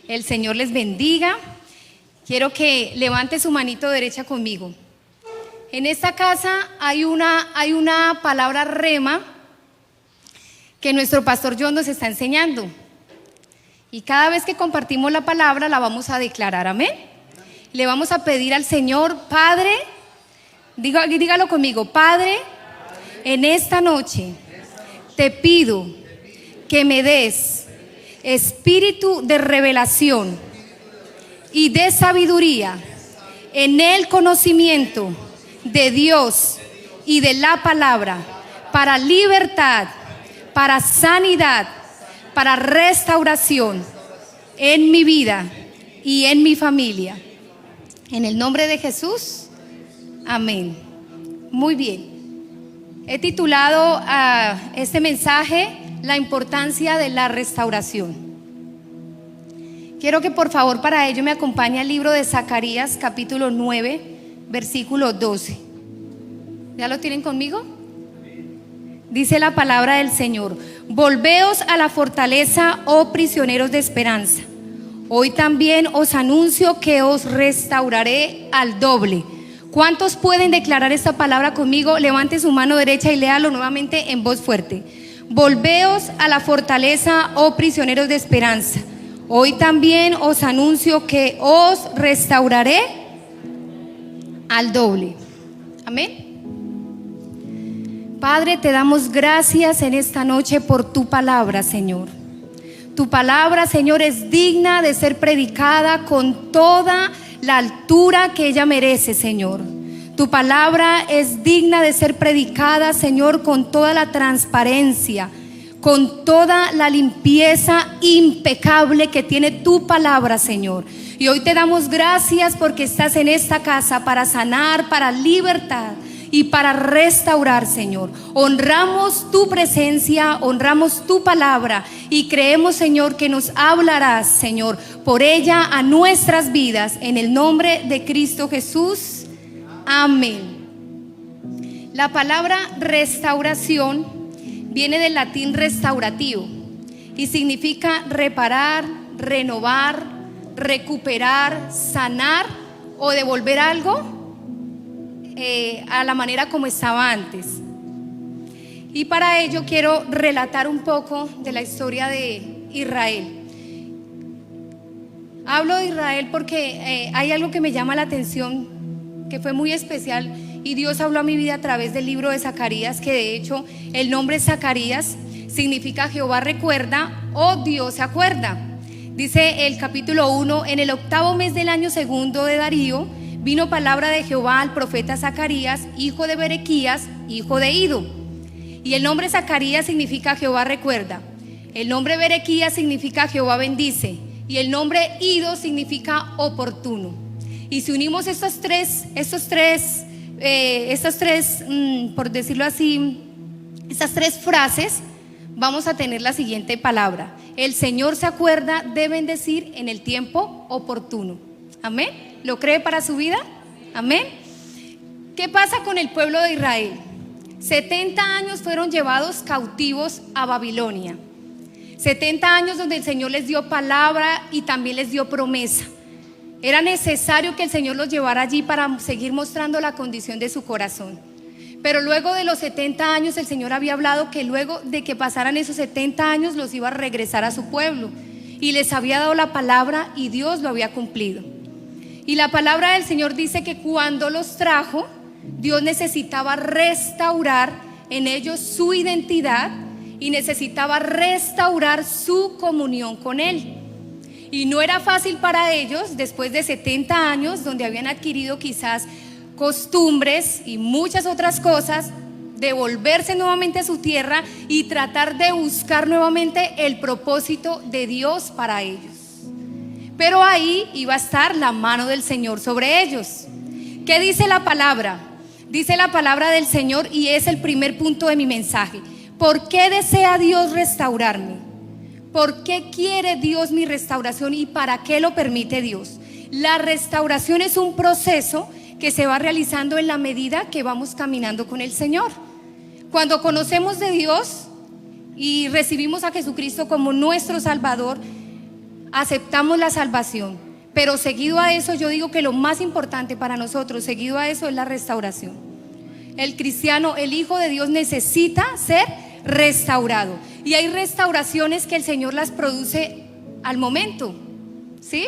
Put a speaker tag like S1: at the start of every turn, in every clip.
S1: El Señor les bendiga. Quiero que levante su manito derecha conmigo. En esta casa hay una palabra rema que nuestro pastor John nos está enseñando. Y cada vez que compartimos la palabra la vamos a declarar, amén. Le vamos a pedir al Señor, Padre, dígalo conmigo, Padre, en esta noche te pido que me des espíritu de revelación y de sabiduría en el conocimiento de Dios y de la palabra, para libertad, para sanidad, para restauración en mi vida y en mi familia. En el nombre de Jesús, amén. Muy bien. He titulado a este mensaje La importancia de la restauración. Quiero que por favor para ello me acompañe al libro de Zacarías capítulo 9, versículo 12. ¿Ya lo tienen conmigo? Dice la palabra del Señor: volveos a la fortaleza, oh prisioneros de esperanza. Hoy también os anuncio que os restauraré al doble. ¿Cuántos pueden declarar esta palabra conmigo? Levante su mano derecha y léalo nuevamente en voz fuerte. Volveos a la fortaleza, oh prisioneros de esperanza. Hoy también os anuncio que os restauraré al doble. Amén. Padre, te damos gracias en esta noche por tu palabra, Señor. Tu palabra, Señor, es digna de ser predicada con toda la altura que ella merece, Señor. Tu palabra es digna de ser predicada, Señor, con toda la transparencia, con toda la limpieza impecable que tiene tu palabra, Señor. Y hoy te damos gracias porque estás en esta casa para sanar, para libertad y para restaurar, Señor. Honramos tu presencia, honramos tu palabra y creemos, Señor, que nos hablarás, Señor, por ella a nuestras vidas, en el nombre de Cristo Jesús. Amén. La palabra restauración viene del latín restaurativo y significa reparar, renovar, recuperar, sanar o devolver algo a la manera como estaba antes. Y para ello quiero relatar un poco de la historia de Israel. Hablo de Israel porque hay algo que me llama la atención, que fue muy especial, y Dios habló a mi vida a través del libro de Zacarías, que de hecho el nombre Zacarías significa Jehová recuerda o Dios se acuerda. Dice el capítulo 1: en el 8º mes del año segundo de Darío vino palabra de Jehová al profeta Zacarías, hijo de Berequías, hijo de Ido. Y el nombre Zacarías significa Jehová recuerda, el nombre Berequías significa Jehová bendice, y el nombre Ido significa oportuno. Y si unimos estos tres, por decirlo así, estas tres frases, vamos a tener la siguiente palabra: el Señor se acuerda de bendecir en el tiempo oportuno. Amén. ¿Lo cree para su vida? Amén. ¿Qué pasa con el pueblo de Israel? 70 años fueron llevados cautivos a Babilonia. 70 años donde el Señor les dio palabra y también les dio promesa. Era necesario que el Señor los llevara allí para seguir mostrando la condición de su corazón. Pero luego de los 70 años el Señor había hablado que luego de que pasaran esos 70 años los iba a regresar a su pueblo. Y les había dado la palabra y Dios lo había cumplido. Y la palabra del Señor dice que cuando los trajo, Dios necesitaba restaurar en ellos su identidad y necesitaba restaurar su comunión con Él. Y no era fácil para ellos, después de 70 años, donde habían adquirido quizás costumbres y muchas otras cosas, devolverse nuevamente a su tierra y tratar de buscar nuevamente el propósito de Dios para ellos. Pero ahí iba a estar la mano del Señor sobre ellos. ¿Qué dice la palabra? Dice la palabra del Señor, y es el primer punto de mi mensaje. ¿Por qué desea Dios restaurarme? ¿Por qué quiere Dios mi restauración y para qué lo permite Dios? La restauración es un proceso que se va realizando en la medida que vamos caminando con el Señor. Cuando conocemos de Dios y recibimos a Jesucristo como nuestro Salvador, aceptamos la salvación, pero seguido a eso yo digo que lo más importante para nosotros, seguido a eso, es la restauración. El cristiano, el Hijo de Dios, necesita ser restaurado, y hay restauraciones que el Señor las produce al momento, ¿sí?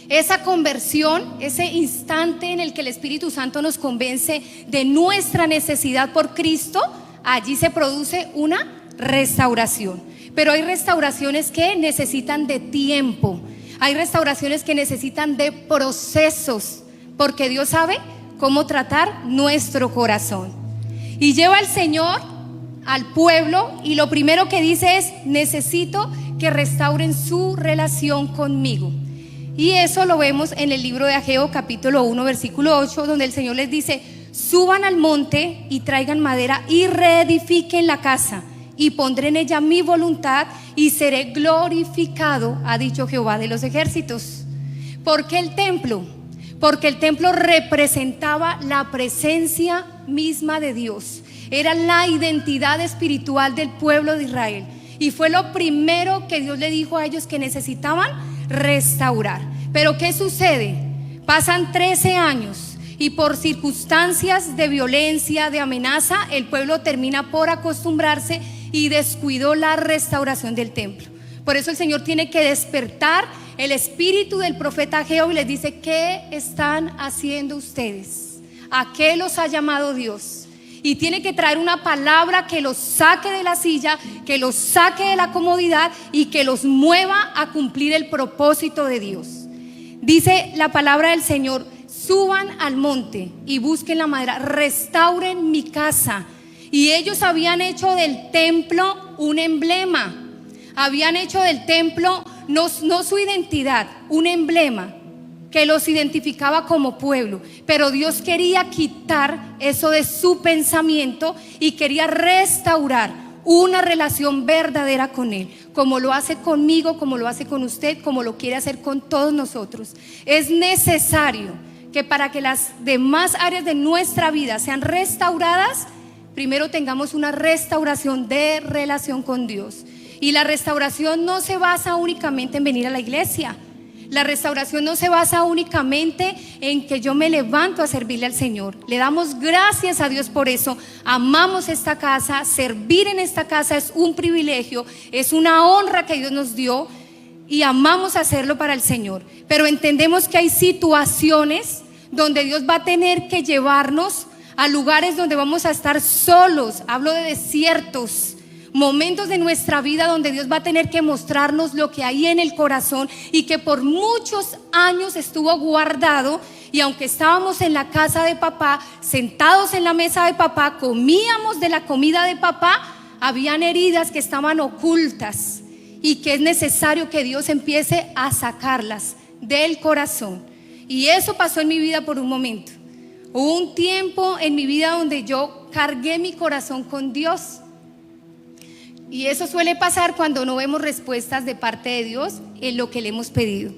S1: Esa conversión, ese instante en el que el Espíritu Santo nos convence de nuestra necesidad por Cristo, allí se produce una restauración. Pero hay restauraciones que necesitan de tiempo, hay restauraciones que necesitan de procesos, porque Dios sabe cómo tratar nuestro corazón. Y lleva al Señor al pueblo, y lo primero que dice es: necesito que restauren su relación conmigo. Y eso lo vemos en el libro de Ageo capítulo 1 versículo 8, donde el Señor les dice: suban al monte y traigan madera y reedifiquen la casa, y pondré en ella mi voluntad y seré glorificado, ha dicho Jehová de los ejércitos. ¿Por qué el templo? Porque el templo representaba la presencia misma de Dios, era la identidad espiritual del pueblo de Israel, y fue lo primero que Dios le dijo a ellos que necesitaban restaurar. Pero ¿qué sucede? Pasan 13 años y por circunstancias de violencia, de amenaza, el pueblo termina por acostumbrarse y descuidó la restauración del templo. Por eso el Señor tiene que despertar el espíritu del profeta Ageo y les dice: ¿qué están haciendo ustedes? ¿A qué los ha llamado Dios? Y tiene que traer una palabra que los saque de la silla, que los saque de la comodidad y que los mueva a cumplir el propósito de Dios. Dice la palabra del Señor: suban al monte y busquen la madera, restauren mi casa. Y ellos habían hecho del templo un emblema, habían hecho del templo no su identidad, un emblema que los identificaba como pueblo. Pero Dios quería quitar eso de su pensamiento y quería restaurar una relación verdadera con Él, como lo hace conmigo, como lo hace con usted, como lo quiere hacer con todos nosotros. Es necesario que para que las demás áreas de nuestra vida sean restauradas, primero tengamos una restauración de relación con Dios. Y la restauración no se basa únicamente en venir a la iglesia. La restauración no se basa únicamente en que yo me levanto a servirle al Señor. Le damos gracias a Dios por eso. Amamos esta casa. Servir en esta casa es un privilegio, es una honra que Dios nos dio, y amamos hacerlo para el Señor. Pero entendemos que hay situaciones donde Dios va a tener que llevarnos a lugares donde vamos a estar solos. Hablo de desiertos, momentos de nuestra vida donde Dios va a tener que mostrarnos lo que hay en el corazón y que por muchos años estuvo guardado. Y aunque estábamos en la casa de papá, sentados en la mesa de papá, comíamos de la comida de papá, habían heridas que estaban ocultas y que es necesario que Dios empiece a sacarlas del corazón. Y eso pasó en mi vida por un momento. Hubo un tiempo en mi vida donde yo cargué mi corazón con Dios. Y eso suele pasar cuando no vemos respuestas de parte de Dios en lo que le hemos pedido.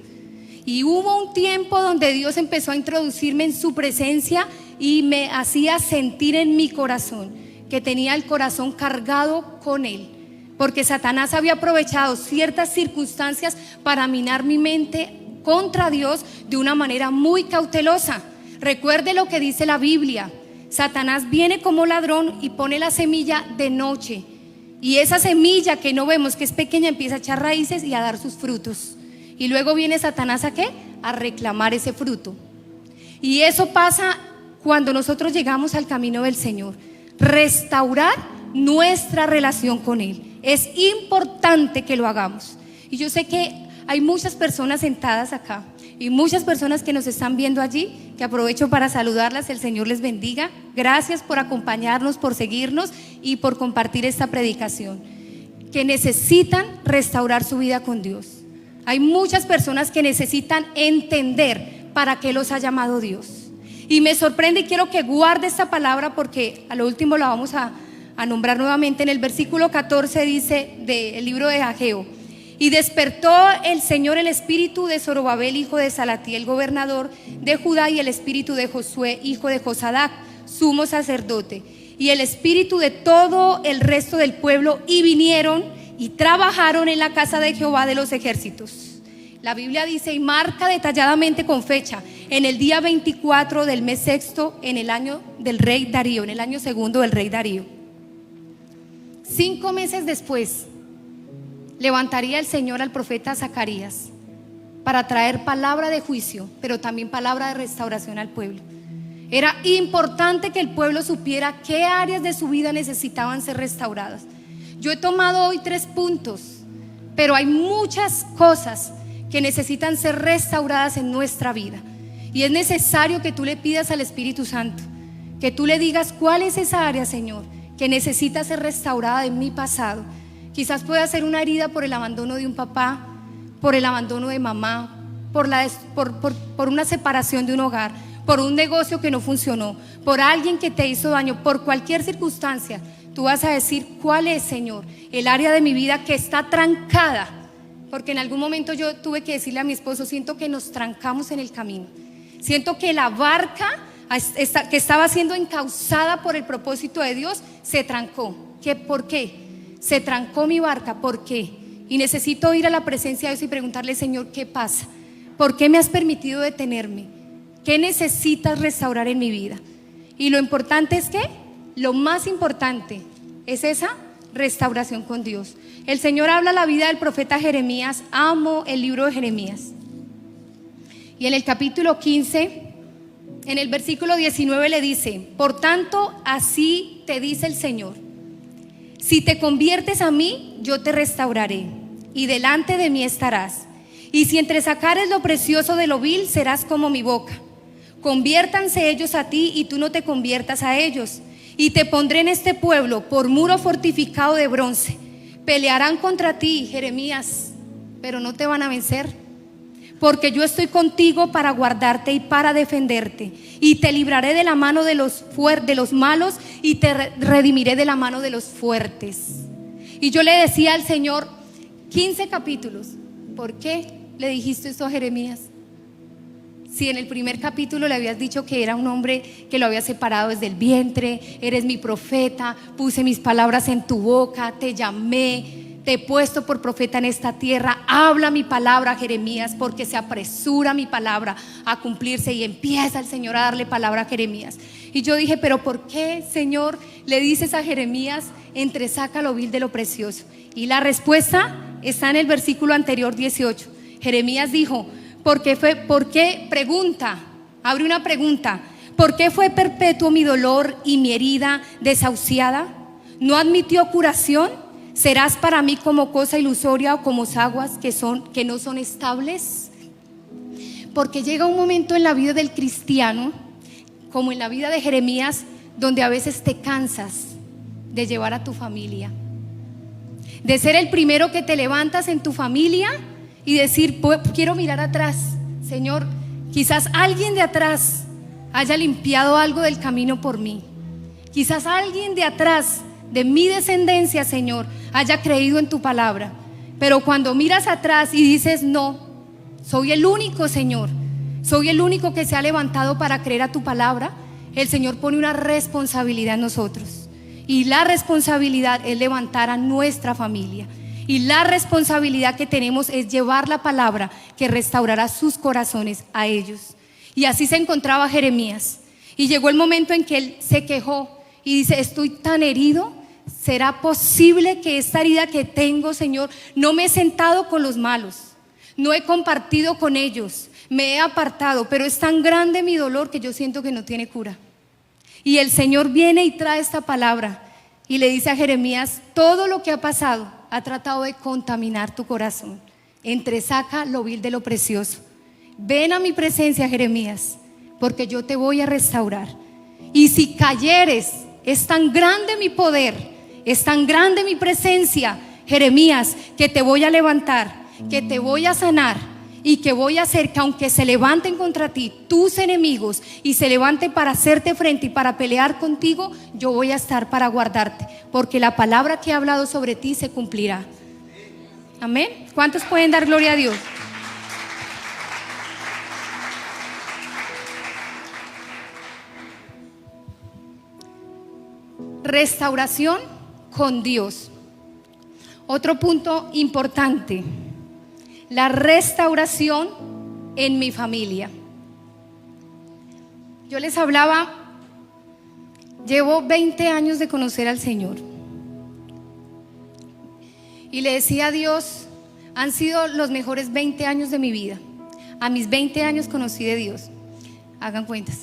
S1: Y hubo un tiempo donde Dios empezó a introducirme en su presencia y me hacía sentir en mi corazón que tenía el corazón cargado con Él, porque Satanás había aprovechado ciertas circunstancias para minar mi mente contra Dios de una manera muy cautelosa. Recuerde lo que dice la Biblia: Satanás viene como ladrón y pone la semilla de noche. Y esa semilla que no vemos, que es pequeña, empieza a echar raíces y a dar sus frutos. Y luego viene Satanás ¿a qué? A reclamar ese fruto. Y eso pasa cuando nosotros llegamos al camino del Señor. Restaurar nuestra relación con Él. Es importante que lo hagamos. Y yo sé que hay muchas personas sentadas acá y muchas personas que nos están viendo allí, que aprovecho para saludarlas. El Señor les bendiga. Gracias por acompañarnos, por seguirnos y por compartir esta predicación, que necesitan restaurar su vida con Dios. Hay muchas personas que necesitan entender para qué los ha llamado Dios. Y me sorprende y quiero que guarde esta palabra, porque a lo último la vamos a nombrar nuevamente. En el versículo 14 dice del libro de Ageo: y despertó el Señor el espíritu de Zorobabel, hijo de Salatiel, gobernador de Judá, y el espíritu de Josué, hijo de Josadac, sumo sacerdote, y el espíritu de todo el resto del pueblo, y vinieron y trabajaron en la casa de Jehová de los ejércitos. La Biblia dice y marca detalladamente con fecha, en el día 24 del mes sexto, en el año del rey Darío, en el año segundo del rey Darío. 5 meses después, levantaría el Señor al profeta Zacarías para traer palabra de juicio, pero también palabra de restauración al pueblo. Era importante que el pueblo supiera qué áreas de su vida necesitaban ser restauradas. Yo he tomado hoy 3 puntos, pero hay muchas cosas que necesitan ser restauradas en nuestra vida. Y es necesario que tú le pidas al Espíritu Santo, que tú le digas cuál es esa área, Señor, que necesita ser restaurada en mi pasado. Quizás pueda ser una herida por el abandono de un papá, por el abandono de mamá, por una separación de un hogar, por un negocio que no funcionó, por alguien que te hizo daño, por cualquier circunstancia. Tú vas a decir cuál es, Señor, el área de mi vida que está trancada. Porque en algún momento yo tuve que decirle a mi esposo, siento que nos trancamos en el camino. Siento que la barca que estaba siendo encauzada por el propósito de Dios se trancó. ¿Por qué? Se trancó mi barca, ¿por qué? Y necesito ir a la presencia de Dios y preguntarle, Señor, ¿qué pasa? ¿Por qué me has permitido detenerme? ¿Qué necesitas restaurar en mi vida? Y lo importante es que, lo más importante es esa restauración con Dios. El Señor habla la vida del profeta Jeremías. Amo el libro de Jeremías. Y en el capítulo 15, en el versículo 19 le dice: por tanto, así te dice el Señor, si te conviertes a mí, yo te restauraré, y delante de mí estarás. Y si entresacares lo precioso de lo vil, serás como mi boca. Conviértanse ellos a ti, y tú no te conviertas a ellos. Y te pondré en este pueblo por muro fortificado de bronce. Pelearán contra ti, Jeremías, pero no te van a vencer, porque yo estoy contigo para guardarte y para defenderte, y te libraré de la mano de los malos, y te redimiré de la mano de los fuertes. Y yo le decía al Señor, 15 capítulos, ¿por qué le dijiste esto a Jeremías? Si en el primer capítulo le habías dicho que era un hombre que lo había separado desde el vientre, eres mi profeta, puse mis palabras en tu boca, te llamé, te he puesto por profeta en esta tierra, habla mi palabra, Jeremías, porque se apresura mi palabra a cumplirse. Y empieza el Señor a darle palabra a Jeremías. Y yo dije, pero ¿por qué, Señor, le dices a Jeremías, entresaca lo vil de lo precioso? Y la respuesta está en el versículo anterior, 18. Jeremías dijo, ¿por qué pregunta? Abre una pregunta. ¿Por qué fue perpetuo mi dolor y mi herida desahuciada? ¿No admitió curación? ¿Serás para mí como cosa ilusoria o como aguas que no son estables? Porque llega un momento en la vida del cristiano, como en la vida de Jeremías, donde a veces te cansas de llevar a tu familia, de ser el primero que te levantas en tu familia y decir, quiero mirar atrás. Señor, quizás alguien de atrás haya limpiado algo del camino por mí. Quizás alguien de atrás de mi descendencia, Señor, haya creído en tu palabra. Pero cuando miras atrás y dices, no, soy el único, Señor, soy el único que se ha levantado para creer a tu palabra, el Señor pone una responsabilidad en nosotros. Y la responsabilidad es levantar a nuestra familia. Y la responsabilidad que tenemos es llevar la palabra que restaurará sus corazones a ellos. Y así se encontraba Jeremías. Y llegó el momento en que él se quejó y dice, estoy tan herido. ¿Será posible que esta herida que tengo, Señor? No me he sentado con los malos, no he compartido con ellos, me he apartado, pero es tan grande mi dolor que yo siento que no tiene cura. Y el Señor viene y trae esta palabra y le dice a Jeremías, todo lo que ha pasado ha tratado de contaminar tu corazón. Entresaca lo vil de lo precioso. Ven a mi presencia, Jeremías, porque yo te voy a restaurar. Y si cayeres, es tan grande mi poder, es tan grande mi presencia, Jeremías, que te voy a levantar, que te voy a sanar y que voy a hacer que aunque se levanten contra ti tus enemigos y se levanten para hacerte frente y para pelear contigo, yo voy a estar para guardarte, porque la palabra que he hablado sobre ti se cumplirá. Amén. ¿Cuántos pueden dar gloria a Dios? Restauración con Dios. Otro punto importante, la restauración en mi familia. Yo les hablaba, llevo 20 años de conocer al Señor. Y le decía a Dios, han sido los mejores 20 años de mi vida. A mis 20 años conocí de Dios. Hagan cuentas.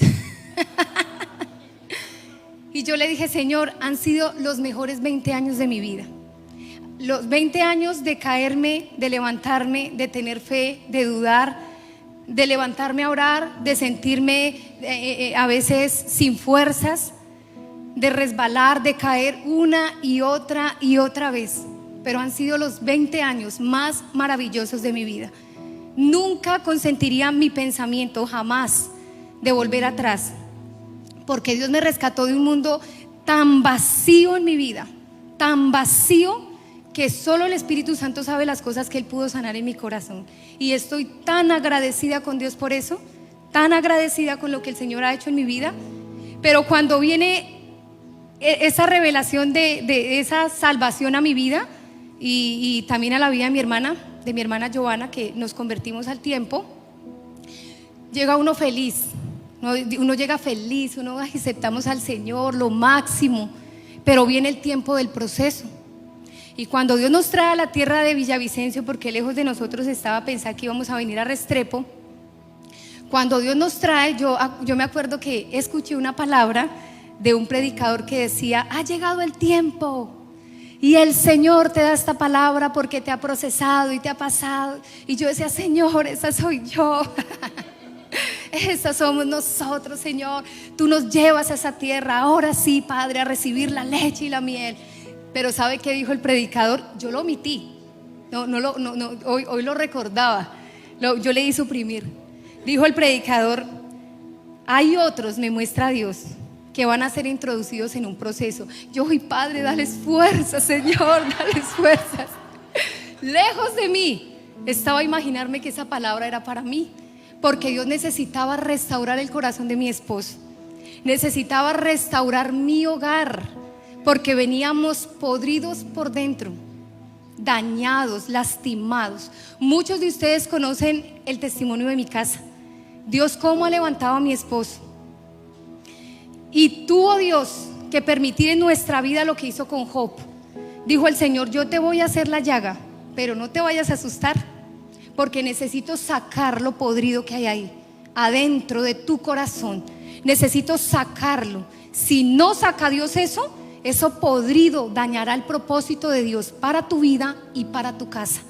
S1: Y yo le dije, Señor, han sido los mejores 20 años de mi vida. Los 20 años de caerme, de levantarme, de tener fe, de dudar, de levantarme a orar, de sentirme a veces sin fuerzas, de resbalar, de caer una y otra vez. Pero han sido los 20 años más maravillosos de mi vida. Nunca consentiría mi pensamiento, jamás, de volver atrás, porque Dios me rescató de un mundo tan vacío en mi vida, tan vacío, que solo el Espíritu Santo sabe las cosas que Él pudo sanar en mi corazón. Y estoy tan agradecida con Dios por eso, tan agradecida con lo que el Señor ha hecho en mi vida. Pero cuando viene esa revelación de esa salvación a mi vida y también a la vida de mi hermana Giovanna, que nos convertimos al tiempo, llega uno feliz, uno llega feliz, uno aceptamos al Señor, lo máximo, pero viene el tiempo del proceso. Y cuando Dios nos trae a la tierra de Villavicencio, porque lejos de nosotros estaba pensar que íbamos a venir a Restrepo, cuando Dios nos trae, yo me acuerdo que escuché una palabra de un predicador que decía, ha llegado el tiempo y el Señor te da esta palabra porque te ha procesado y te ha pasado. Y yo decía, Señor, esa soy yo. Esa somos nosotros, Señor. Tú nos llevas a esa tierra, ahora sí, Padre, a recibir la leche y la miel. Pero ¿sabe qué dijo el predicador? Yo lo omití, hoy lo recordaba, yo le di suprimir. Dijo el predicador, hay otros, me muestra Dios, que van a ser introducidos en un proceso. Yo, Padre, dales fuerzas, Señor, dales fuerzas. Lejos de mí estaba a imaginarme que esa palabra era para mí, porque Dios necesitaba restaurar el corazón de mi esposo, necesitaba restaurar mi hogar, porque veníamos podridos por dentro, dañados, lastimados. Muchos de ustedes conocen el testimonio de mi casa. Dios cómo ha levantado a mi esposo. Y tuvo Dios que permitir en nuestra vida lo que hizo con Job. Dijo el Señor, yo te voy a hacer la llaga, pero no te vayas a asustar, porque necesito sacar lo podrido que hay ahí, adentro de tu corazón. Necesito sacarlo. Si no saca Dios eso podrido dañará el propósito de Dios para tu vida y para tu casa.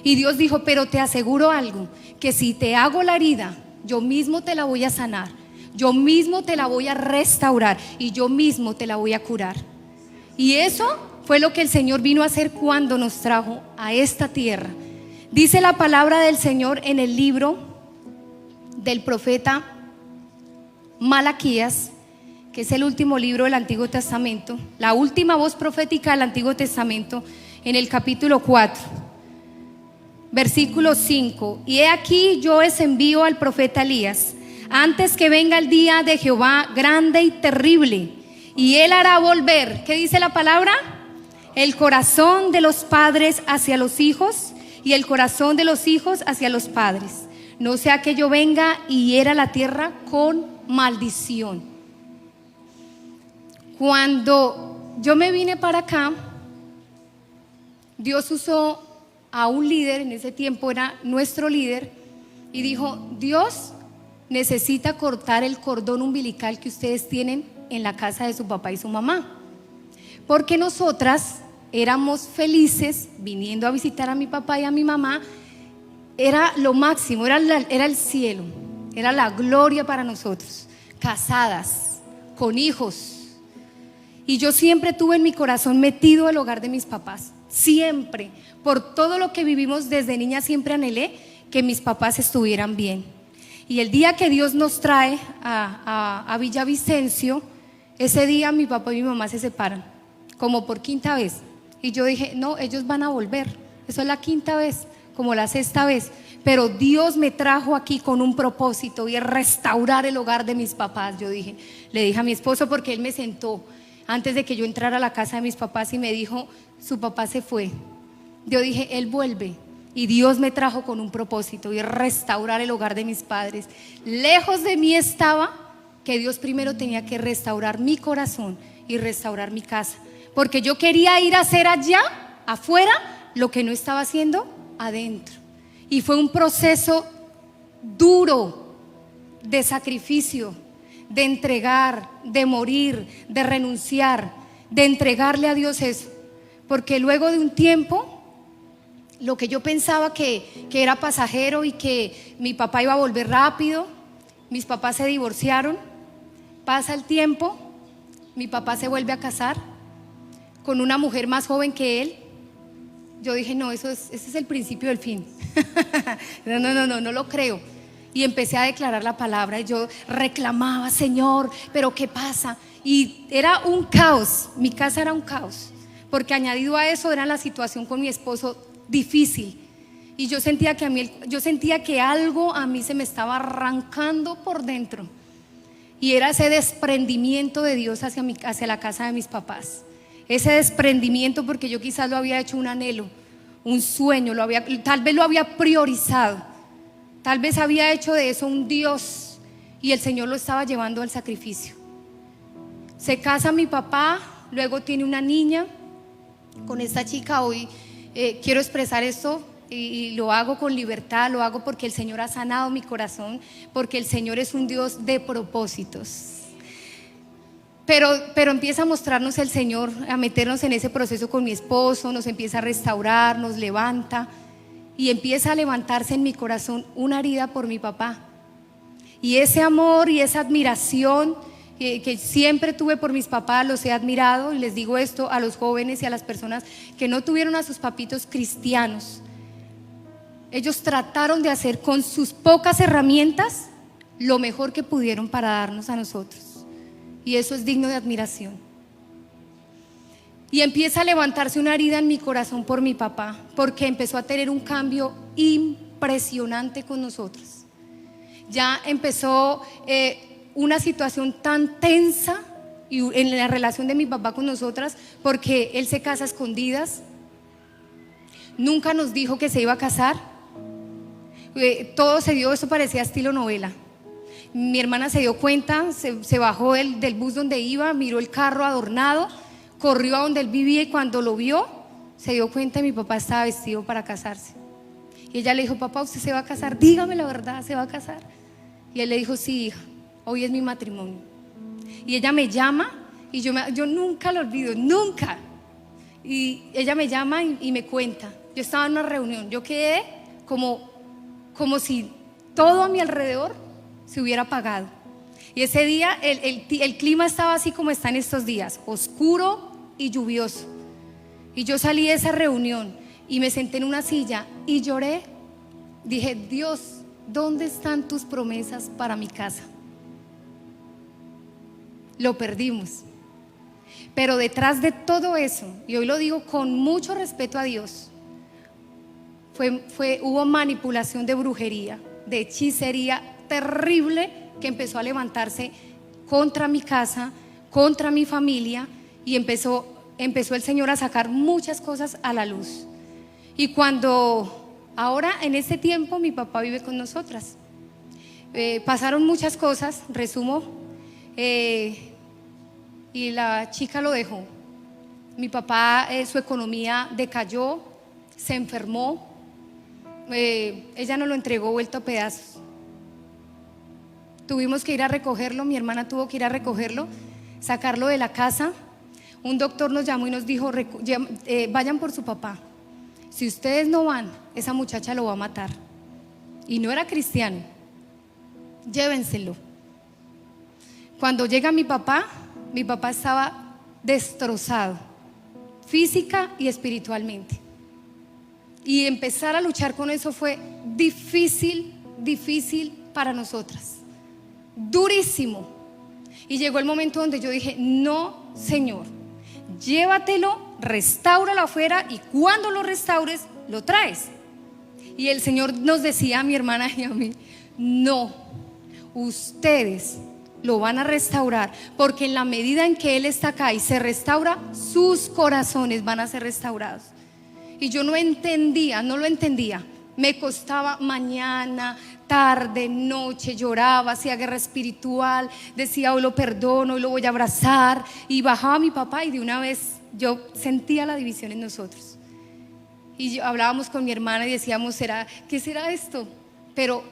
S1: Y Dios dijo, pero te aseguro algo, que si te hago la herida, yo mismo te la voy a sanar, yo mismo te la voy a restaurar y yo mismo te la voy a curar. Y eso fue lo que el Señor vino a hacer cuando nos trajo a esta tierra. Dice la palabra del Señor en el libro del profeta Malaquías, que es el último libro del Antiguo Testamento, la última voz profética del Antiguo Testamento, en el capítulo 4, versículo 5. Y he aquí yo os envío al profeta Elías, antes que venga el día de Jehová grande y terrible, y él hará volver, ¿qué dice la palabra? El corazón de los padres hacia los hijos, y el corazón de los hijos hacia los padres, no sea que yo venga y hiera la tierra con maldición. Cuando yo me vine para acá, Dios usó a un líder, en ese tiempo era nuestro líder, y dijo, Dios necesita cortar el cordón umbilical que ustedes tienen en la casa de su papá y su mamá, porque nosotras éramos felices viniendo a visitar a mi papá y a mi mamá. Era lo máximo, era el cielo, era la gloria para nosotros, casadas, con hijos. Y yo siempre tuve en mi corazón metido el hogar de mis papás, siempre, por todo lo que vivimos desde niña, siempre anhelé que mis papás estuvieran bien. Y el día que Dios nos trae a Villavicencio, ese día mi papá y mi mamá se separan, como por quinta vez. Y yo dije, no, ellos van a volver, eso es la quinta vez, como la sexta vez. Pero Dios me trajo aquí con un propósito, y es restaurar el hogar de mis papás. Yo dije, le dije a mi esposo, porque él me sentó antes de que yo entrara a la casa de mis papás y me dijo, su papá se fue, yo dije, Él vuelve. Y Dios me trajo con un propósito, y restaurar el hogar de mis padres. Lejos de mí estaba que Dios primero tenía que restaurar mi corazón y restaurar mi casa, porque yo quería ir a hacer allá, afuera, lo que no estaba haciendo adentro. Y fue un proceso duro de sacrificio, de entregar, de morir, de renunciar, de entregarle a Dios eso. Porque luego de un tiempo, lo que yo pensaba que era pasajero y que mi papá iba a volver rápido, mis papás se divorciaron, pasa el tiempo, mi papá se vuelve a casar con una mujer más joven que él. Yo dije, no, ese es el principio del fin. No lo creo. Y empecé a declarar la palabra, y yo reclamaba, Señor, pero ¿qué pasa? Y era un caos, mi casa era un caos, porque añadido a eso era la situación con mi esposo difícil. Y yo sentía que algo a mí se me estaba arrancando por dentro, y era ese desprendimiento de Dios hacia la casa de mis papás. Ese desprendimiento, porque yo quizás lo había hecho un anhelo, un sueño, tal vez lo había priorizado, tal vez había hecho de eso un Dios, y el Señor lo estaba llevando al sacrificio. Se casa mi papá, luego tiene una niña. Con esta chica hoy quiero expresar esto, y lo hago con libertad, lo hago porque el Señor ha sanado mi corazón, porque el Señor es un Dios de propósitos. Pero empieza a mostrarnos el Señor, a meternos en ese proceso con mi esposo, nos empieza a restaurar, nos levanta, y empieza a levantarse en mi corazón una herida por mi papá. Y ese amor y esa admiración que siempre tuve por mis papás, los he admirado. Y les digo esto a los jóvenes y a las personas que no tuvieron a sus papitos cristianos: ellos trataron de hacer con sus pocas herramientas lo mejor que pudieron para darnos a nosotros, y eso es digno de admiración. Y empieza a levantarse una herida en mi corazón por mi papá, porque empezó a tener un cambio impresionante con nosotros. Ya empezó una situación tan tensa en la relación de mi papá con nosotras, porque él se casa a escondidas, nunca nos dijo que se iba a casar. Todo se dio, eso parecía estilo novela. Mi hermana se dio cuenta, se bajó del bus donde iba, miró el carro adornado, corrió a donde él vivía, y cuando lo vio se dio cuenta que mi papá estaba vestido para casarse. Y ella le dijo: papá, ¿usted se va a casar? Dígame la verdad, ¿se va a casar? Y él le dijo: sí, hija, hoy es mi matrimonio. Y ella me llama, y yo nunca lo olvido, nunca. Y ella me llama y me cuenta. Yo estaba en una reunión, yo quedé como si todo a mi alrededor se hubiera apagado. Y ese día el clima estaba así como está en estos días, oscuro y lluvioso. Y yo salí de esa reunión y me senté en una silla y lloré. Dije: Dios, ¿dónde están tus promesas para mi casa? Lo perdimos. Pero detrás de todo eso, y hoy lo digo con mucho respeto a Dios, hubo manipulación de brujería, de hechicería terrible, que empezó a levantarse contra mi casa, contra mi familia, y empezó el Señor a sacar muchas cosas a la luz. Y ahora en este tiempo mi papá vive con nosotras. Pasaron muchas cosas, resumo, y la chica lo dejó. Mi papá, su economía decayó, se enfermó, ella nos lo entregó vuelto a pedazos. Tuvimos que ir a recogerlo, mi hermana tuvo que ir a recogerlo, sacarlo de la casa. Un doctor nos llamó y nos dijo: vayan por su papá. Si ustedes no van, esa muchacha lo va a matar. Y no era cristiano. Llévenselo. Cuando llega mi papá estaba destrozado, física y espiritualmente. Y empezar a luchar con eso fue difícil para nosotras. Durísimo. Y llegó el momento donde yo dije: no, Señor, llévatelo, restáuralo afuera, y cuando lo restaures, lo traes. Y el Señor nos decía a mi hermana y a mí: no, ustedes lo van a restaurar, porque en la medida en que Él está acá y se restaura, sus corazones van a ser restaurados. Y yo no entendía, no lo entendía. Me costaba mañana, tarde, noche, lloraba, hacía guerra espiritual, decía hoy lo perdono, hoy lo voy a abrazar. Y bajaba mi papá y de una vez yo sentía la división en nosotros. Y hablábamos con mi hermana y decíamos, ¿qué será esto? Pero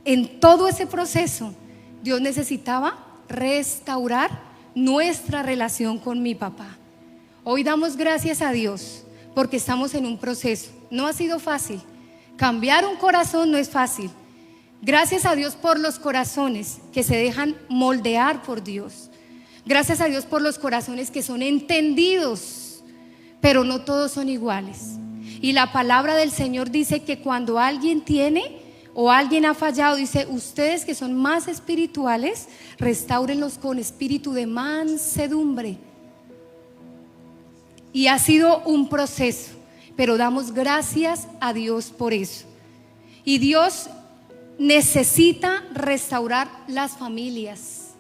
S1: en todo ese proceso Dios necesitaba restaurar nuestra relación con mi papá. Hoy damos gracias a Dios porque estamos en un proceso. No ha sido fácil. Cambiar un corazón no es fácil. Gracias a Dios por los corazones que se dejan moldear por Dios. Gracias a Dios por los corazones que son entendidos, pero no todos son iguales. Y la palabra del Señor dice que cuando alguien tiene o alguien ha fallado, dice, ustedes que son más espirituales, restáurenlos con espíritu de mansedumbre. Y ha sido un proceso, pero damos gracias a Dios por eso. Y Dios necesita restaurar las familias,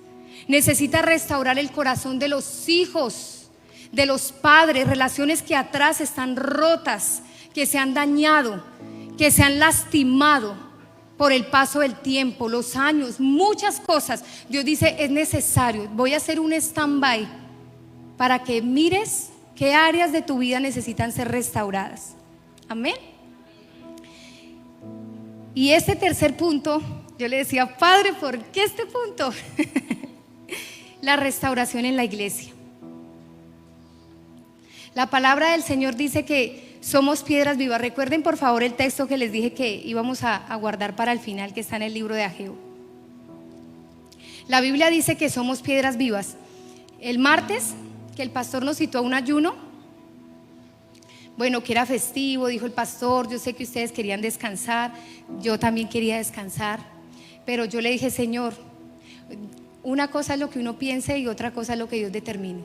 S1: necesita restaurar el corazón de los hijos, de los padres, relaciones que atrás están rotas, que se han dañado, que se han lastimado por el paso del tiempo, los años, muchas cosas. Dios dice, es necesario, voy a hacer un stand-by para que mires qué áreas de tu vida necesitan ser restauradas. Amén. Y este tercer punto, yo le decía, Padre, ¿por qué este punto? La restauración en la iglesia. La palabra del Señor dice que somos piedras vivas. Recuerden por favor el texto que les dije que íbamos a guardar para el final, que está en el libro de Ageo. La Biblia dice que somos piedras vivas. El martes, que el pastor nos citó a un ayuno, bueno, que era festivo, dijo el pastor, yo sé que ustedes querían descansar, yo también quería descansar, pero yo le dije, Señor, una cosa es lo que uno piense y otra cosa es lo que Dios determine.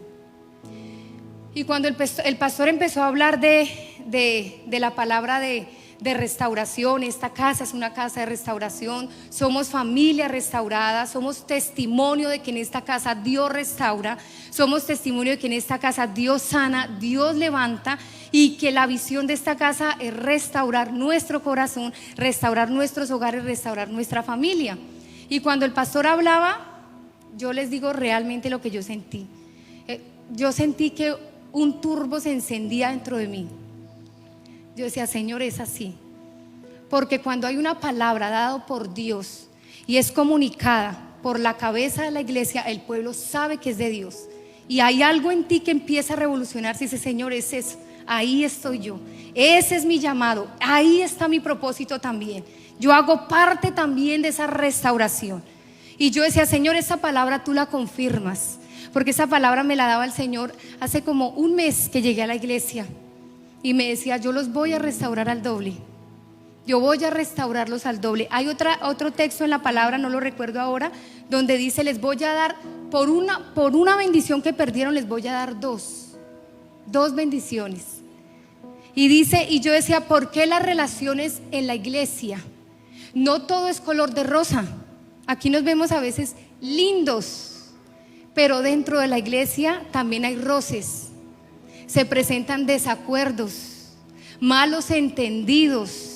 S1: Y cuando el pastor empezó a hablar de la palabra de restauración, esta casa es una casa de restauración, somos familia restaurada, somos testimonio de que en esta casa Dios restaura, somos testimonio de que en esta casa Dios sana, Dios levanta, y que la visión de esta casa es restaurar nuestro corazón, restaurar nuestros hogares, restaurar nuestra familia. Y cuando el pastor hablaba, yo les digo realmente lo que yo sentí. Yo sentí que un turbo se encendía dentro de mí. Yo decía, Señor, es así. Porque cuando hay una palabra dada por Dios y es comunicada por la cabeza de la iglesia, el pueblo sabe que es de Dios. Y hay algo en ti que empieza a revolucionarse y dice, Señor, es eso. Ahí estoy yo. Ese es mi llamado. Ahí está mi propósito también. Yo hago parte también de esa restauración. Y yo decía, Señor, esa palabra tú la confirmas. Porque esa palabra me la daba el Señor hace como un mes que llegué a la iglesia. Y me decía, yo los voy a restaurar al doble. Yo voy a restaurarlos al doble. Hay otro texto en la palabra, no lo recuerdo ahora, donde dice, les voy a dar, por una bendición que perdieron, les voy a dar dos bendiciones. Y dice, y yo decía, ¿por qué las relaciones en la iglesia? No todo es color de rosa. Aquí nos vemos a veces lindos, pero dentro de la iglesia también hay roces. Se presentan desacuerdos, malos entendidos,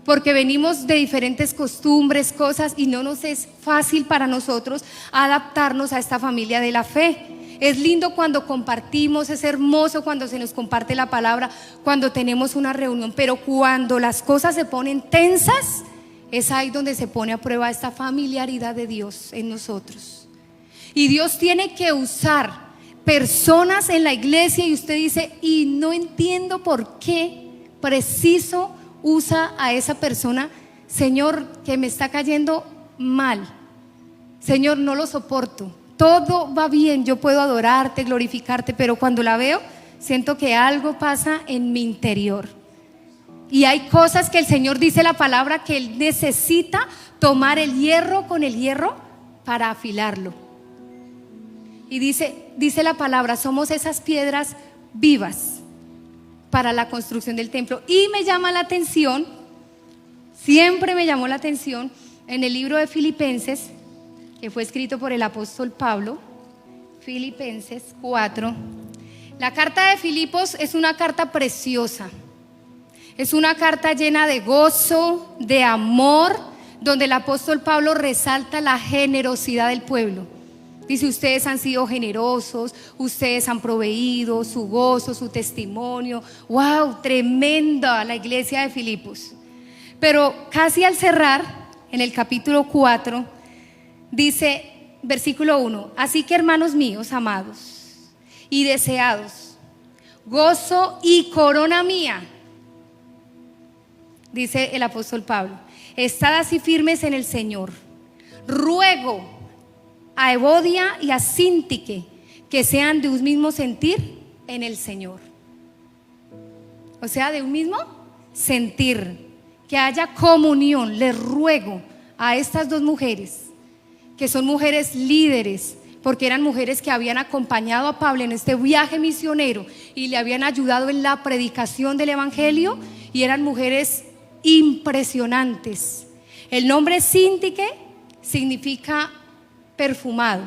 S1: porque venimos de diferentes costumbres, cosas, y no nos es fácil para nosotros adaptarnos a esta familia de la fe. Es lindo cuando compartimos, es hermoso cuando se nos comparte la palabra, cuando tenemos una reunión, pero cuando las cosas se ponen tensas, es ahí donde se pone a prueba esta familiaridad de Dios en nosotros. Y Dios tiene que usar personas en la iglesia, y usted dice, y no entiendo por qué preciso usa a esa persona. Señor, que me está cayendo mal, Señor, no lo soporto. Todo va bien, yo puedo adorarte, glorificarte, pero cuando la veo, siento que algo pasa en mi interior. Y hay cosas que el Señor dice la palabra que Él necesita tomar el hierro con el hierro para afilarlo. Y dice la palabra, somos esas piedras vivas para la construcción del templo. Y me llama la atención, siempre me llamó la atención, en el libro de Filipenses, que fue escrito por el apóstol Pablo, Filipenses 4, La carta de Filipos es una carta preciosa. Es una carta llena de gozo, de amor, donde el apóstol Pablo resalta la generosidad del pueblo. Dice, ustedes han sido generosos, ustedes han proveído su gozo, su testimonio. ¡Wow! Tremenda la iglesia de Filipos. Pero casi al cerrar, en el capítulo 4, dice, versículo 1, así que hermanos míos, amados y deseados, gozo y corona mía, dice el apóstol Pablo, estad así firmes en el Señor. Ruego a Evodia y a Síntique que sean de un mismo sentir en el Señor. O sea, de un mismo sentir, que haya comunión. Les ruego a estas dos mujeres, que son mujeres líderes, porque eran mujeres que habían acompañado a Pablo en este viaje misionero y le habían ayudado en la predicación del evangelio, y eran mujeres impresionantes. El nombre Síntique significa perfumado,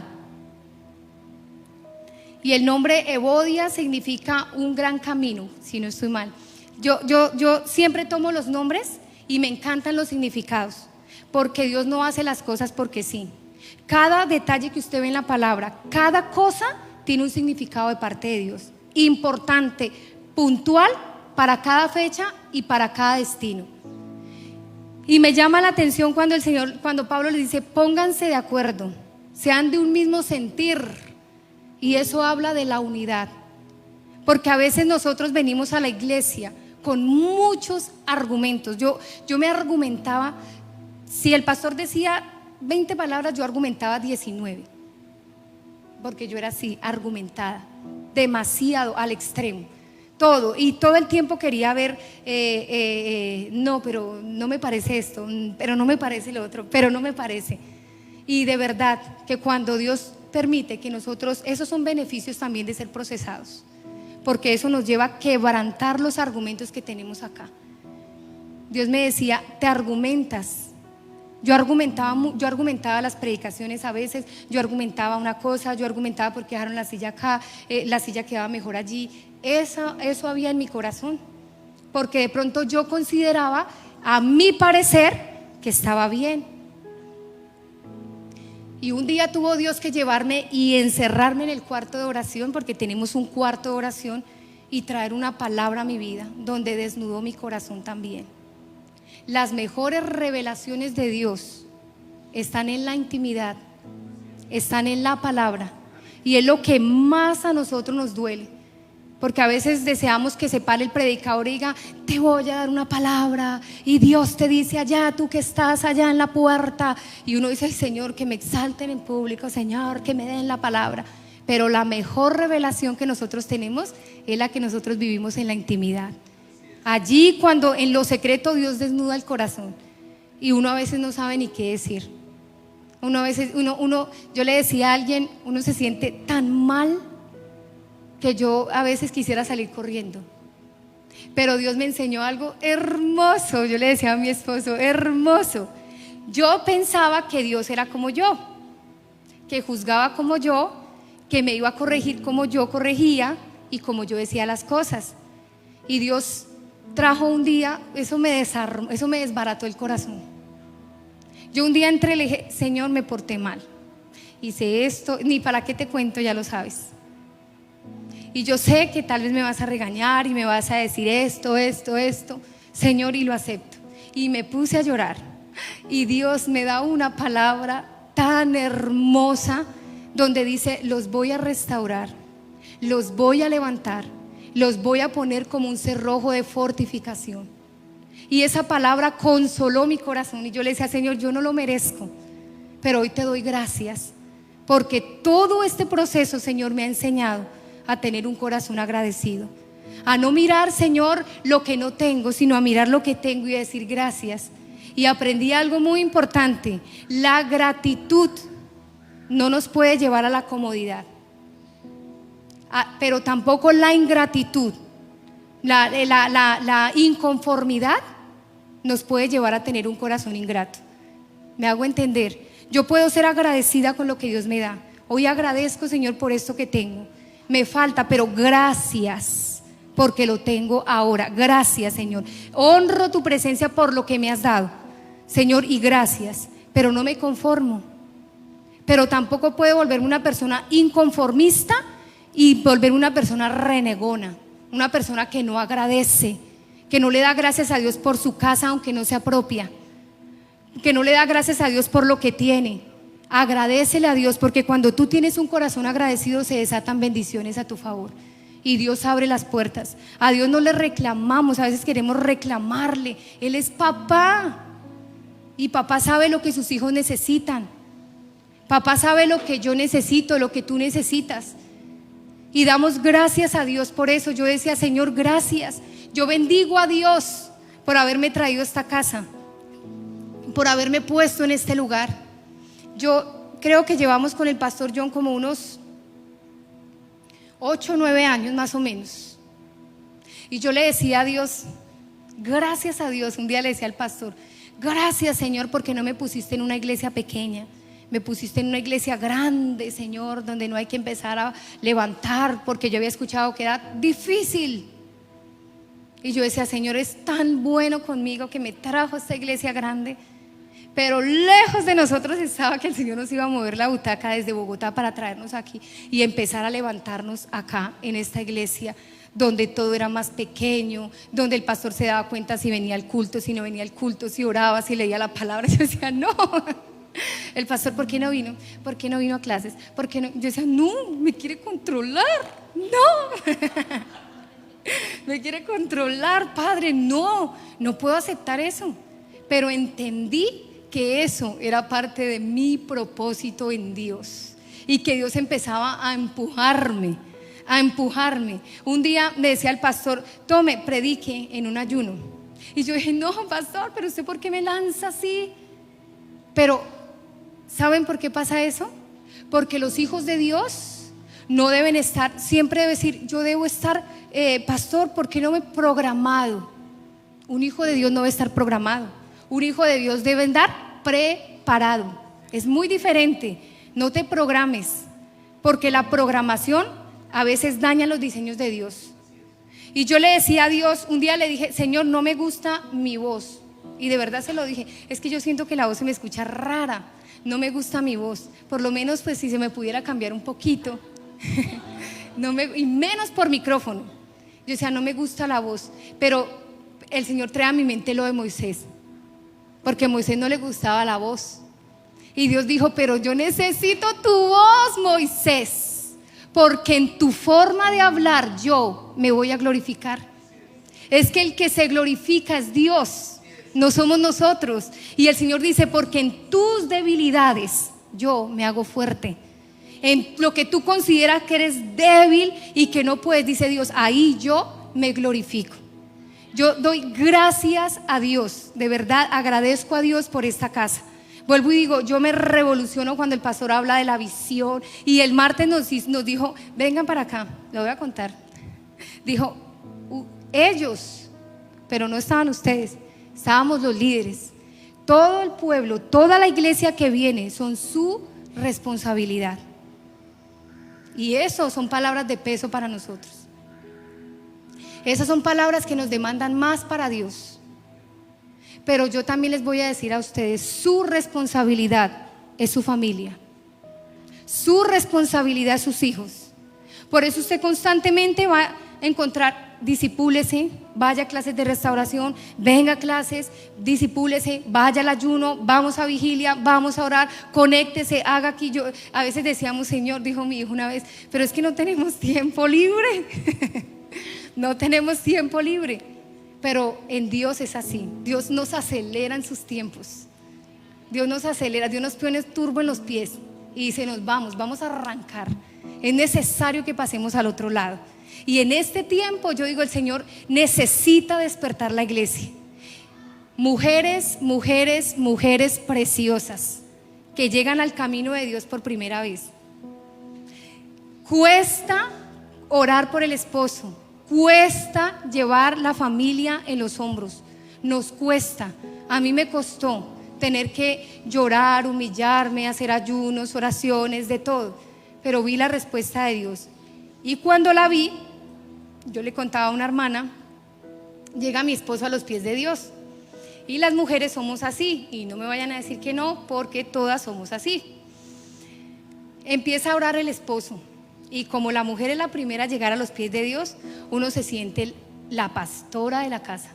S1: y el nombre Evodia significa un gran camino, si no estoy mal. Yo siempre tomo los nombres y me encantan los significados, porque Dios no hace las cosas porque sí. Cada detalle que usted ve en la palabra, cada cosa tiene un significado de parte de Dios, importante, puntual para cada fecha y para cada destino. Y me llama la atención cuando Pablo le dice, pónganse de acuerdo, sean de un mismo sentir, y eso habla de la unidad, porque a veces nosotros venimos a la iglesia con muchos argumentos. Yo me argumentaba, si el pastor decía 20 palabras, yo argumentaba 19, porque yo era así, argumentada, demasiado al extremo, todo, y todo el tiempo quería ver, no, pero no me parece esto, pero no me parece lo otro, pero no me parece. Y de verdad que cuando Dios permite que nosotros, esos son beneficios también de ser procesados, porque eso nos lleva a quebrantar los argumentos que tenemos acá. Dios me decía, te argumentas. Yo argumentaba las predicaciones a veces, yo argumentaba una cosa, yo argumentaba porque dejaron la silla acá, la silla quedaba mejor allí. Eso había en mi corazón, porque de pronto yo consideraba, a mi parecer, que estaba bien. Y un día tuvo Dios que llevarme y encerrarme en el cuarto de oración, porque tenemos un cuarto de oración, y traer una palabra a mi vida, donde desnudó mi corazón también. Las mejores revelaciones de Dios están en la intimidad, están en la palabra, y es lo que más a nosotros nos duele, porque a veces deseamos que se pare el predicador y diga, te voy a dar una palabra, y Dios te dice allá, tú que estás allá en la puerta, y uno dice, Señor, que me exalten en público, Señor, que me den la palabra. Pero la mejor revelación que nosotros tenemos es la que nosotros vivimos en la intimidad. Allí, cuando en lo secreto Dios desnuda el corazón, y uno a veces no sabe ni qué decir. Yo le decía a alguien, uno se siente tan mal que yo a veces quisiera salir corriendo. Pero Dios me enseñó algo hermoso. Yo le decía a mi esposo, hermoso. Yo pensaba que Dios era como yo, que juzgaba como yo, que me iba a corregir como yo corregía y como yo decía las cosas. Y Dios trajo un día, eso me desbarató el corazón. Yo un día entré y le dije, Señor, me porté mal, hice esto, ni para qué te cuento, ya lo sabes. Y yo sé que tal vez me vas a regañar y me vas a decir esto, Señor, y lo acepto. Y me puse a llorar, y Dios me da una palabra tan hermosa, donde dice, los voy a restaurar, los voy a levantar, los voy a poner como un cerrojo de fortificación. Y esa palabra consoló mi corazón, y yo le decía, Señor, yo no lo merezco, pero hoy te doy gracias, porque todo este proceso, Señor, me ha enseñado a tener un corazón agradecido, a no mirar, Señor, lo que no tengo, sino a mirar lo que tengo y a decir gracias. Y aprendí algo muy importante: la gratitud no nos puede llevar a la comodidad, pero tampoco la ingratitud, la inconformidad nos puede llevar a tener un corazón ingrato. ¿Me hago entender? Yo puedo ser agradecida con lo que Dios me da. Hoy agradezco, Señor, por esto que tengo. me falta, pero gracias porque lo tengo ahora. Gracias, Señor. Honro tu presencia por lo que me has dado, Señor, y gracias, pero no me conformo. Pero tampoco puedo volverme una persona inconformista y volverme una persona renegona, una persona que no agradece, que no le da gracias a Dios por su casa aunque no sea propia, que no le da gracias a Dios por lo que tiene. Agradécele a Dios, porque cuando tú tienes un corazón agradecido se desatan bendiciones a tu favor y Dios abre las puertas. A Dios no le reclamamos, a veces queremos reclamarle. Él es papá y papá sabe lo que sus hijos necesitan. Papá sabe lo que yo necesito, lo que tú necesitas, y damos gracias a Dios por eso. Yo decía, Señor, gracias. Yo bendigo a Dios por haberme traído a esta casa, por haberme puesto en este lugar. Yo creo que llevamos con el pastor John como unos 8 o 9 años más o menos, y yo le decía a Dios, gracias a Dios. Un día le decía al pastor, gracias, Señor, porque no me pusiste en una iglesia pequeña, me pusiste en una iglesia grande, Señor, donde no hay que empezar a levantar, porque yo había escuchado que era difícil. Y yo decía, Señor, es tan bueno conmigo que me trajo a esta iglesia grande. Pero lejos de nosotros estaba que el Señor nos iba a mover la butaca desde Bogotá para traernos aquí y empezar a levantarnos acá en esta iglesia, donde todo era más pequeño, donde el pastor se daba cuenta si venía al culto, si no venía al culto, si oraba, si leía la palabra. Yo decía, no, el pastor, ¿por qué no vino? ¿Por qué no vino a clases? ¿Por qué no? Yo decía, no, me quiere controlar, no. Me quiere controlar, Padre, no puedo aceptar eso. Pero entendí que eso era parte de mi propósito en Dios y que Dios empezaba a empujarme. Un día me decía el pastor, tome, predique en un ayuno. Y yo dije, no, pastor, pero usted ¿por qué me lanza así? Pero ¿saben por qué pasa eso? Porque los hijos de Dios no deben estar, siempre debe decir, yo debo estar, pastor, ¿por qué no me he programado? Un hijo de Dios no debe estar programado. Un hijo de Dios debe andar preparado. Es muy diferente. No te programes, porque la programación a veces daña los diseños de Dios. Y yo le decía a Dios, un día le dije, Señor, no me gusta mi voz. Y de verdad se lo dije, es que yo siento que la voz se me escucha rara, no me gusta mi voz. Por lo menos pues si se me pudiera cambiar un poquito y menos por micrófono. Yo decía, no me gusta la voz. Pero el Señor trae a mi mente lo de Moisés, porque a Moisés no le gustaba la voz. Y Dios dijo, pero yo necesito tu voz, Moisés, porque en tu forma de hablar yo me voy a glorificar. Es que el que se glorifica es Dios, no somos nosotros. Y el Señor dice, porque en tus debilidades yo me hago fuerte. En lo que tú consideras que eres débil y que no puedes, dice Dios, ahí yo me glorifico. Yo doy gracias a Dios, de verdad agradezco a Dios por esta casa. Vuelvo y digo, yo me revoluciono cuando el pastor habla de la visión. Y el martes nos dijo, vengan para acá, lo voy a contar. Dijo, ellos, pero no estaban ustedes, estábamos los líderes. Todo el pueblo, toda la iglesia que viene son su responsabilidad. Y eso son palabras de peso para nosotros. Esas son palabras que nos demandan más para Dios. Pero yo también les voy a decir a ustedes, su responsabilidad es su familia, su responsabilidad es sus hijos. Por eso usted constantemente va a encontrar, discípulese, vaya a clases de restauración, venga a clases, discípulese, vaya al ayuno, vamos a vigilia, vamos a orar, conéctese, haga aquí. Yo a veces decíamos, Señor, dijo mi hijo una vez, pero es que no tenemos tiempo libre. No tenemos tiempo libre. Pero en Dios es así. Dios nos acelera en sus tiempos. Dios nos acelera, Dios nos pone turbo en los pies y dice, vamos a arrancar. Es necesario que pasemos al otro lado. Y en este tiempo yo digo, el Señor necesita despertar la iglesia. Mujeres preciosas que llegan al camino de Dios por primera vez. Cuesta orar por el esposo, cuesta llevar la familia en los hombros, nos cuesta. A mí me costó tener que llorar, humillarme, hacer ayunos, oraciones, de todo, pero vi la respuesta de Dios. Y cuando la vi, yo le contaba a una hermana, llega mi esposo a los pies de Dios. Y las mujeres somos así, y no me vayan a decir que no, porque todas somos así. Empieza a orar el esposo, y como la mujer es la primera a llegar a los pies de Dios, uno se siente la pastora de la casa,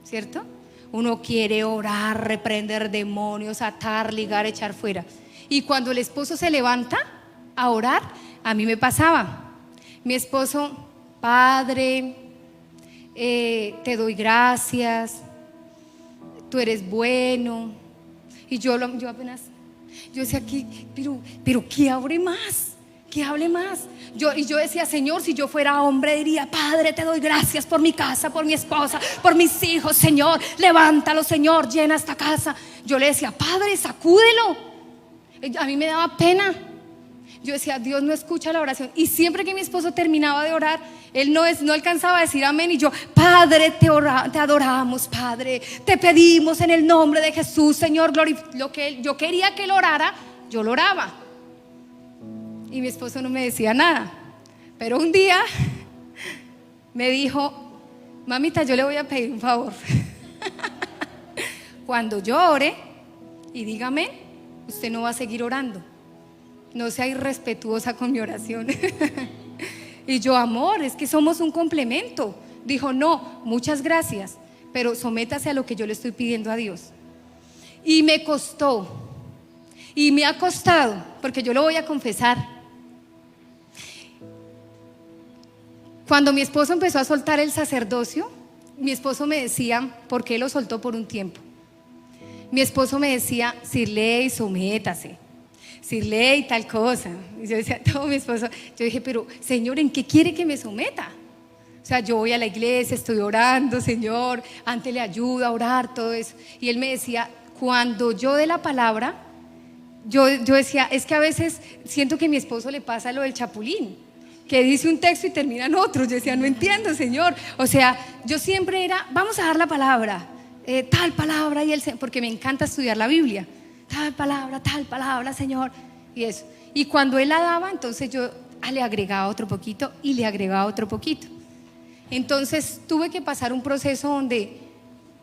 S1: ¿cierto? Uno quiere orar, reprender demonios, atar, ligar, echar fuera. Y cuando el esposo se levanta a orar, a mí me pasaba. Mi esposo, Padre, te doy gracias, tú eres bueno. Y yo apenas, yo decía, pero ¿qué hable más? ¿Qué hable más? Yo decía, Señor, si yo fuera hombre diría, Padre, te doy gracias por mi casa, por mi esposa, por mis hijos, Señor, levántalo, Señor, llena esta casa. Yo le decía, Padre, sacúdelo. A mí me daba pena. Yo decía, Dios no escucha la oración. Y siempre que mi esposo terminaba de orar, él no alcanzaba a decir amén. Y yo, Padre, te adoramos, Padre, te pedimos en el nombre de Jesús, Señor, lo que yo quería que él orara, yo lo oraba. Y mi esposo no me decía nada. Pero un día me dijo, mamita, yo le voy a pedir un favor. Cuando yo ore y dígame, usted no va a seguir orando. No sea irrespetuosa con mi oración. Y yo, amor, es que somos un complemento. Dijo, no, muchas gracias, pero sométase a lo que yo le estoy pidiendo a Dios. Y me costó, y me ha costado, porque yo lo voy a confesar. Cuando mi esposo empezó a soltar el sacerdocio, mi esposo me decía, ¿por qué lo soltó por un tiempo? Mi esposo me decía, Sirley, sométase, Sirley, tal cosa. Y yo decía, todo mi esposo, yo dije, pero Señor, ¿en qué quiere que me someta? O sea, yo voy a la iglesia, estoy orando, Señor, antes le ayudo a orar, todo eso. Y él me decía, cuando yo dé la palabra, yo decía, es que a veces siento que a mi esposo le pasa lo del chapulín, que dice un texto y termina en otro. Yo decía, no entiendo, Señor. O sea, yo siempre era, vamos a dar la palabra, tal palabra, porque me encanta estudiar la Biblia, tal palabra, Señor, y eso. Y cuando él la daba, entonces yo le agregaba otro poquito y le agregaba otro poquito. Entonces tuve que pasar un proceso donde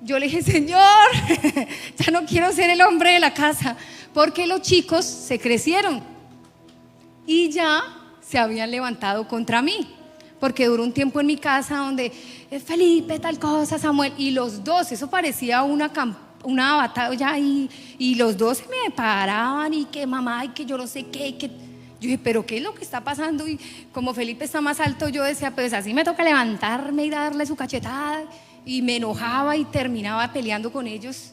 S1: yo le dije, Señor, ya no quiero ser el hombre de la casa, porque los chicos se crecieron y ya se habían levantado contra mí, porque duró un tiempo en mi casa donde Felipe, tal cosa, Samuel, y los dos, eso parecía una batalla, y los dos se me paraban, y que mamá, y que yo no sé qué, yo dije, pero ¿qué es lo que está pasando? Y como Felipe está más alto, yo decía, pues así me toca levantarme y darle su cachetada, y me enojaba y terminaba peleando con ellos.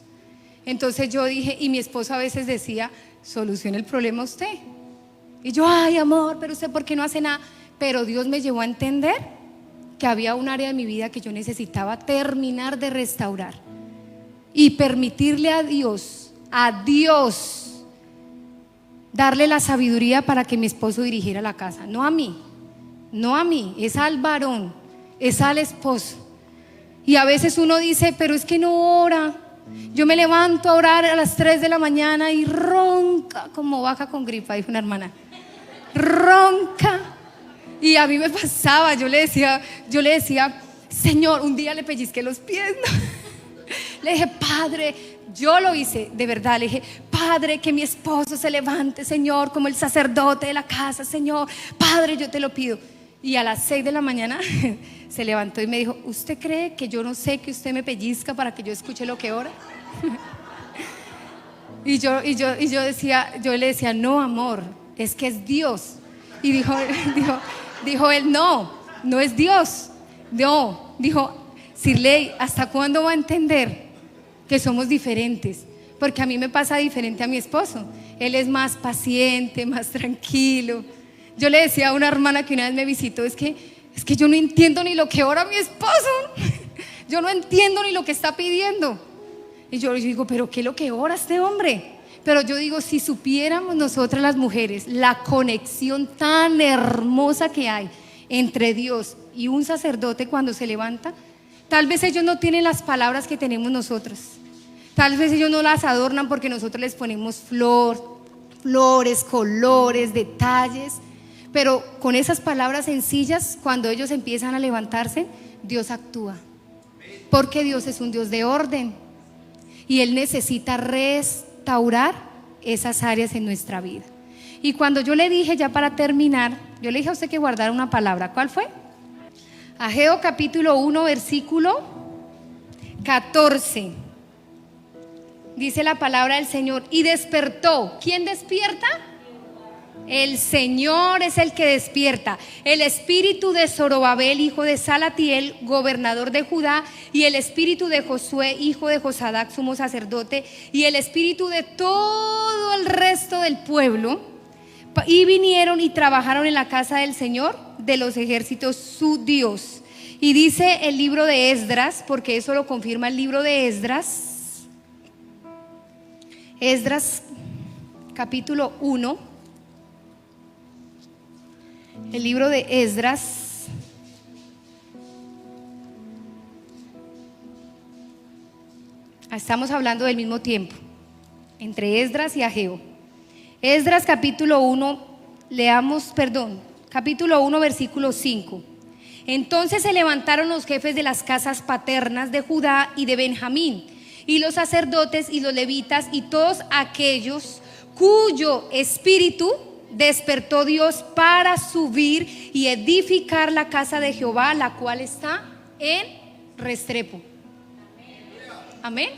S1: Entonces yo dije, y mi esposo a veces decía, solucione el problema usted. Y yo, ay, amor, pero usted ¿por qué no hace nada? Pero Dios me llevó a entender que había un área de mi vida que yo necesitaba terminar de restaurar y permitirle a Dios, darle la sabiduría para que mi esposo dirigiera la casa. No a mí, es al varón, es al esposo. Y a veces uno dice, pero es que no ora. Yo me levanto a orar a las 3 de la mañana y ronca como vaca con gripa, dijo una hermana. Ronca. Y a mí me pasaba, yo le decía, Señor, un día le pellizqué los pies, ¿no? Le dije, Padre, yo lo hice, de verdad, le dije, Padre, que mi esposo se levante, Señor, como el sacerdote de la casa, Señor, Padre, yo te lo pido. Y a las 6 de la mañana se levantó y me dijo, ¿usted cree que yo no sé que usted me pellizca para que yo escuche lo que ora? Y yo le decía, no, amor, es que es Dios. Y dijo él, no es Dios. No, dijo, Sirley, ¿hasta cuándo va a entender que somos diferentes? Porque a mí me pasa diferente a mi esposo. Él es más paciente, más tranquilo. Yo le decía a una hermana que una vez me visitó, es que yo no entiendo ni lo que ora mi esposo. Yo no entiendo ni lo que está pidiendo. Y yo digo, ¿pero qué es lo que ora este hombre? Pero yo digo, si supiéramos nosotras las mujeres la conexión tan hermosa que hay entre Dios y un sacerdote cuando se levanta, tal vez ellos no tienen las palabras que tenemos nosotras. Tal vez ellos no las adornan porque nosotros les ponemos flores, colores, detalles. Pero con esas palabras sencillas, cuando ellos empiezan a levantarse, Dios actúa. Porque Dios es un Dios de orden y Él necesita restaurar esas áreas en nuestra vida. Y cuando yo le dije, ya para terminar, yo le dije a usted que guardara una palabra. ¿Cuál fue? Ageo capítulo 1 versículo 14. Dice la palabra del Señor: y despertó. ¿Quién despierta? El Señor es el que despierta. El espíritu de Zorobabel, hijo de Salatiel, gobernador de Judá, y el espíritu de Josué, hijo de Josadac, sumo sacerdote, y el espíritu de todo el resto del pueblo, y vinieron y trabajaron en la casa del Señor de los ejércitos, su Dios. Y dice el libro de Esdras, porque eso lo confirma el libro de Esdras. Esdras capítulo 1. El libro de Esdras, estamos hablando del mismo tiempo, entre Esdras y Ageo. Esdras capítulo 1, capítulo 1 versículo 5. Entonces se levantaron los jefes de las casas paternas de Judá y de Benjamín, y los sacerdotes y los levitas y todos aquellos cuyo espíritu despertó Dios para subir y edificar la casa de Jehová, la cual está en Restrepo. Amén.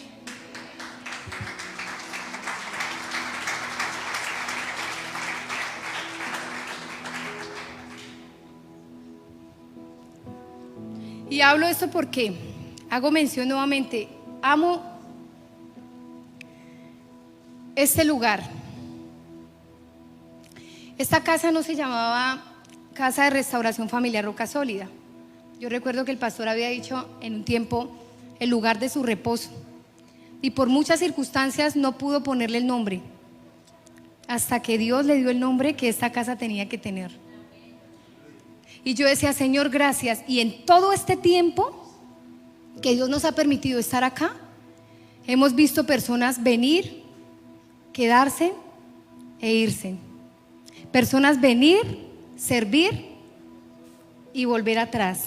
S1: Y hablo esto porque hago mención nuevamente, amo este lugar. Esta casa no se llamaba Casa de Restauración Familiar Roca Sólida. Yo recuerdo que el pastor había dicho en un tiempo el lugar de su reposo, y por muchas circunstancias no pudo ponerle el nombre, hasta que Dios le dio el nombre que esta casa tenía que tener. Y yo decía, Señor, gracias. Y en todo este tiempo que Dios nos ha permitido estar acá, hemos visto personas venir, quedarse e irse. Personas venir, servir y volver atrás.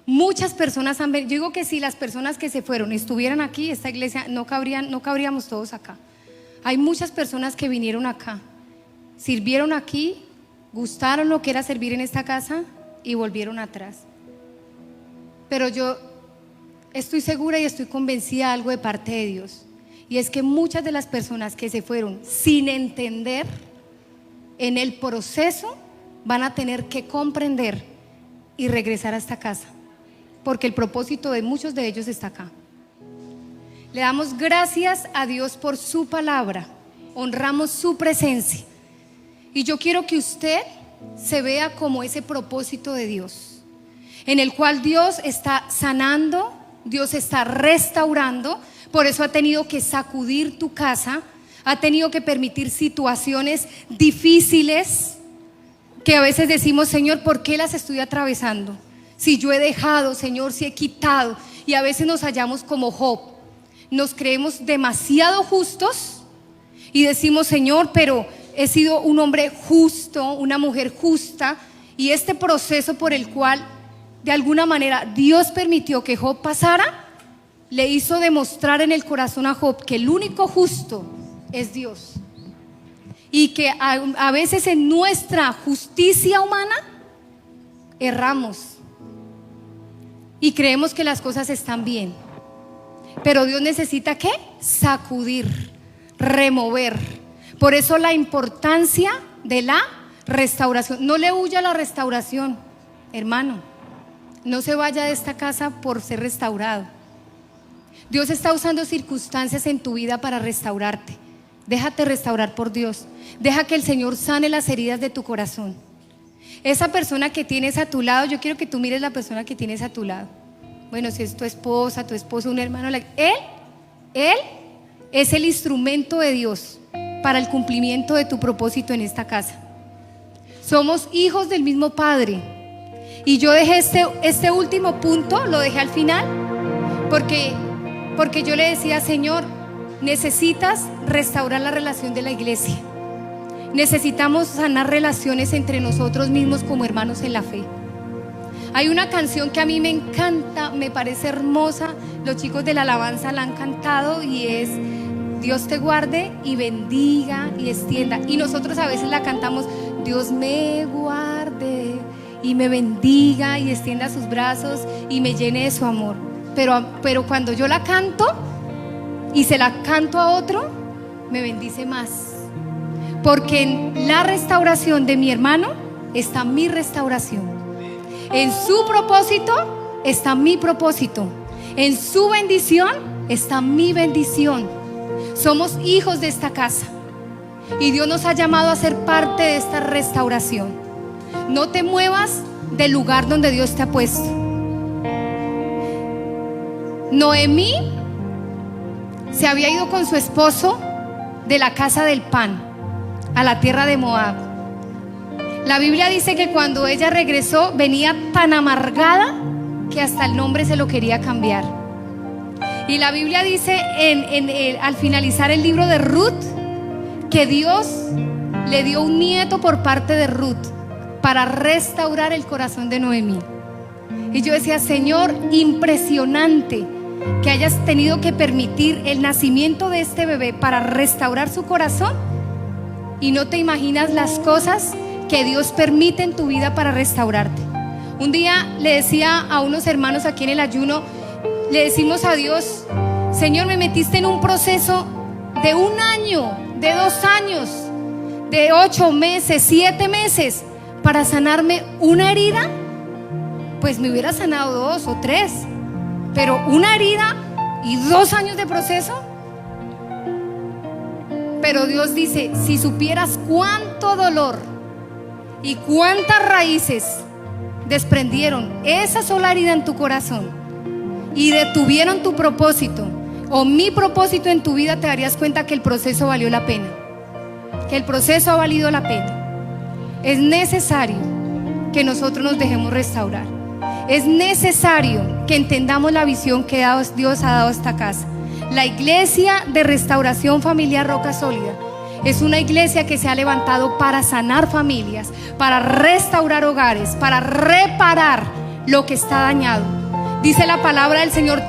S1: Muchas personas han venido. Yo digo que si las personas que se fueron estuvieran aquí, esta iglesia no cabríamos todos acá. Hay muchas personas que vinieron acá, sirvieron aquí, gustaron lo que era servir en esta casa y volvieron atrás. Pero yo estoy segura y estoy convencida de algo de parte de Dios, y es que muchas de las personas que se fueron sin entender, en el proceso van a tener que comprender y regresar a esta casa, porque el propósito de muchos de ellos está acá. Le damos gracias a Dios por su palabra, honramos su presencia, y yo quiero que usted se vea como ese propósito de Dios, en el cual Dios está sanando, Dios está restaurando. Por eso ha tenido que sacudir tu casa, ha tenido que permitir situaciones difíciles que a veces decimos, Señor, ¿por qué las estoy atravesando? Si yo he dejado, Señor, si he quitado. Y a veces nos hallamos como Job, nos creemos demasiado justos y decimos, Señor, pero he sido un hombre justo, una mujer justa, y este proceso por el cual de alguna manera Dios permitió que Job pasara, le hizo demostrar en el corazón a Job que el único justo es Dios, y que a veces en nuestra justicia humana erramos y creemos que las cosas están bien, pero Dios necesita ¿qué? Sacudir, remover. Por eso la importancia de la restauración. No le huya a la restauración, hermano. No se vaya de esta casa por ser restaurado. Dios está usando circunstancias en tu vida para restaurarte. Déjate restaurar por Dios. Deja que el Señor sane las heridas de tu corazón. Esa persona que tienes a tu lado, yo quiero que tú mires la persona que tienes a tu lado. Bueno, si es tu esposa, tu esposo, un hermano, Él es el instrumento de Dios para el cumplimiento de tu propósito en esta casa. Somos hijos del mismo Padre. Y yo dejé este último punto, lo dejé al final, porque yo le decía, Señor, necesitas restaurar la relación de la iglesia. Necesitamos sanar relaciones entre nosotros mismos como hermanos en la fe. Hay una canción que a mí me encanta, me parece hermosa, los chicos de la alabanza la han cantado y es: Dios te guarde y bendiga y extienda. Y nosotros a veces la cantamos: Dios me guarde y me bendiga y extienda sus brazos y me llene de su amor. Pero cuando yo la canto y se la canto a otro, me bendice más. Porque en la restauración de mi hermano está mi restauración. En su propósito está mi propósito. En su bendición está mi bendición. Somos hijos de esta casa y Dios nos ha llamado a ser parte de esta restauración. No te muevas del lugar donde Dios te ha puesto. Noemí se había ido con su esposo de la casa del pan a la tierra de Moab. La Biblia dice que cuando ella regresó venía tan amargada que hasta el nombre se lo quería cambiar. Y la Biblia dice al finalizar el libro de Ruth que Dios le dio un nieto por parte de Ruth para restaurar el corazón de Noemí. Y yo decía: Señor, impresionante que hayas tenido que permitir el nacimiento de este bebé para restaurar su corazón. Y no te imaginas las cosas que Dios permite en tu vida para restaurarte. Un día le decía a unos hermanos aquí en el ayuno, le decimos a Dios: Señor, me metiste en un proceso de 1 año, de 2 años, de 8 meses, 7 meses para sanarme una herida. Pues me hubiera sanado 2 o 3, pero una herida y 2 años de proceso. Pero Dios dice: si supieras cuánto dolor y cuántas raíces desprendieron esa sola herida en tu corazón y detuvieron tu propósito o mi propósito en tu vida, te darías cuenta que el proceso valió la pena, que el proceso ha valido la pena. Es necesario que nosotros nos dejemos restaurar. Es necesario que entendamos la visión que Dios ha dado a esta casa. La iglesia de restauración familiar Roca Sólida es una iglesia que se ha levantado para sanar familias, para restaurar hogares, para reparar lo que está dañado. Dice la palabra del Señor: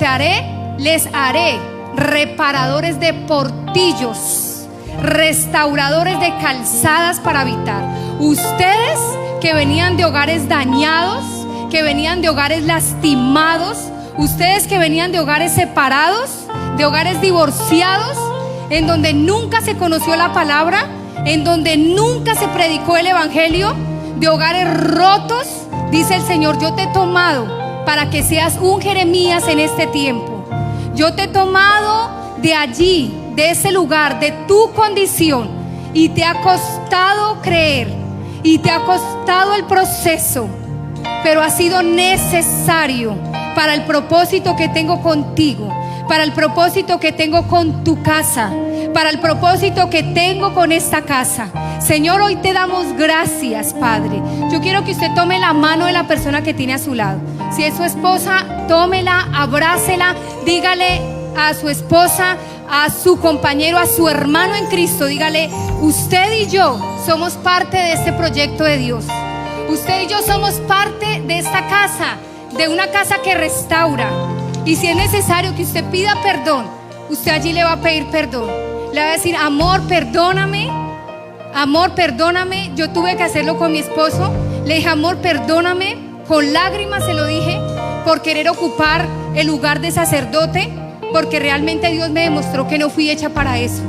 S1: les haré reparadores de portillos, restauradores de calzadas para habitar. Ustedes que venían de hogares dañados, que venían de hogares lastimados, ustedes que venían de hogares separados, de hogares divorciados, en donde nunca se conoció la palabra, en donde nunca se predicó el evangelio, de hogares rotos, dice el Señor: yo te he tomado para que seas un Jeremías en este tiempo. Yo te he tomado de allí, de ese lugar, de tu condición, y te ha costado creer, y te ha costado el proceso, pero ha sido necesario para el propósito que tengo contigo, para el propósito que tengo con tu casa, para el propósito que tengo con esta casa. Señor, hoy te damos gracias, Padre. Yo quiero que usted tome la mano de la persona que tiene a su lado. Si es su esposa, tómela, abrácela, dígale a su esposa, a su compañero, a su hermano en Cristo, dígale: usted y yo somos parte de este proyecto de Dios. Usted y yo somos parte de esta casa, de una casa que restaura. Y si es necesario que usted pida perdón, usted allí le va a pedir perdón. Le va a decir: amor, perdóname. Amor, perdóname. Yo tuve que hacerlo con mi esposo. Le dije: amor, perdóname. Con lágrimas se lo dije, por querer ocupar el lugar de sacerdote, porque realmente Dios me demostró que no fui hecha para eso.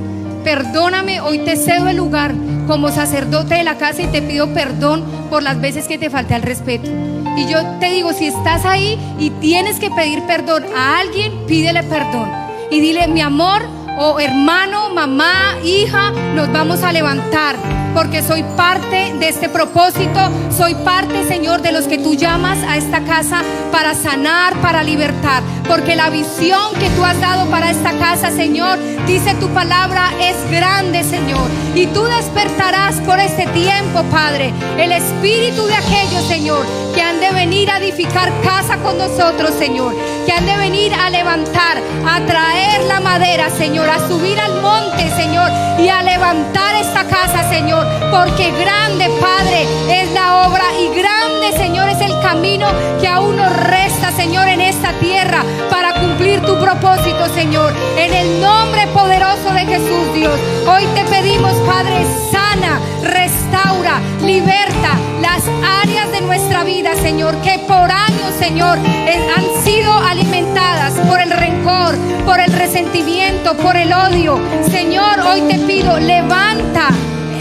S1: Perdóname, hoy te cedo el lugar como sacerdote de la casa y te pido perdón por las veces que te falté al respeto. Y yo te digo, si estás ahí y tienes que pedir perdón a alguien, pídele perdón y dile: mi amor, o hermano, mamá, hija, nos vamos a levantar porque soy parte de este propósito, soy parte, Señor, de los que tú llamas a esta casa para sanar, para libertar, porque la visión que tú has dado para esta casa, Señor, dice tu palabra, es grande, Señor, y tú despertarás por este tiempo, Padre, el espíritu de aquellos, Señor, que han de venir a edificar casa con nosotros, Señor, que han de venir a levantar, a traer la madera, Señor, a subir al monte, Señor, y a levantar esta casa, Señor, porque grande, Padre, es la obra y grande, Señor, es el camino que aún nos resta, Señor, en esta tierra para cumplir tu propósito, Señor. En el nombre poderoso de Jesús, Dios, hoy te pedimos, Padre, sana, restaura, liberta las áreas de nuestra vida, Señor, que por años, Señor, han sido alimentadas por el rencor, por el resentimiento, por el odio. Señor, hoy te pido, levanta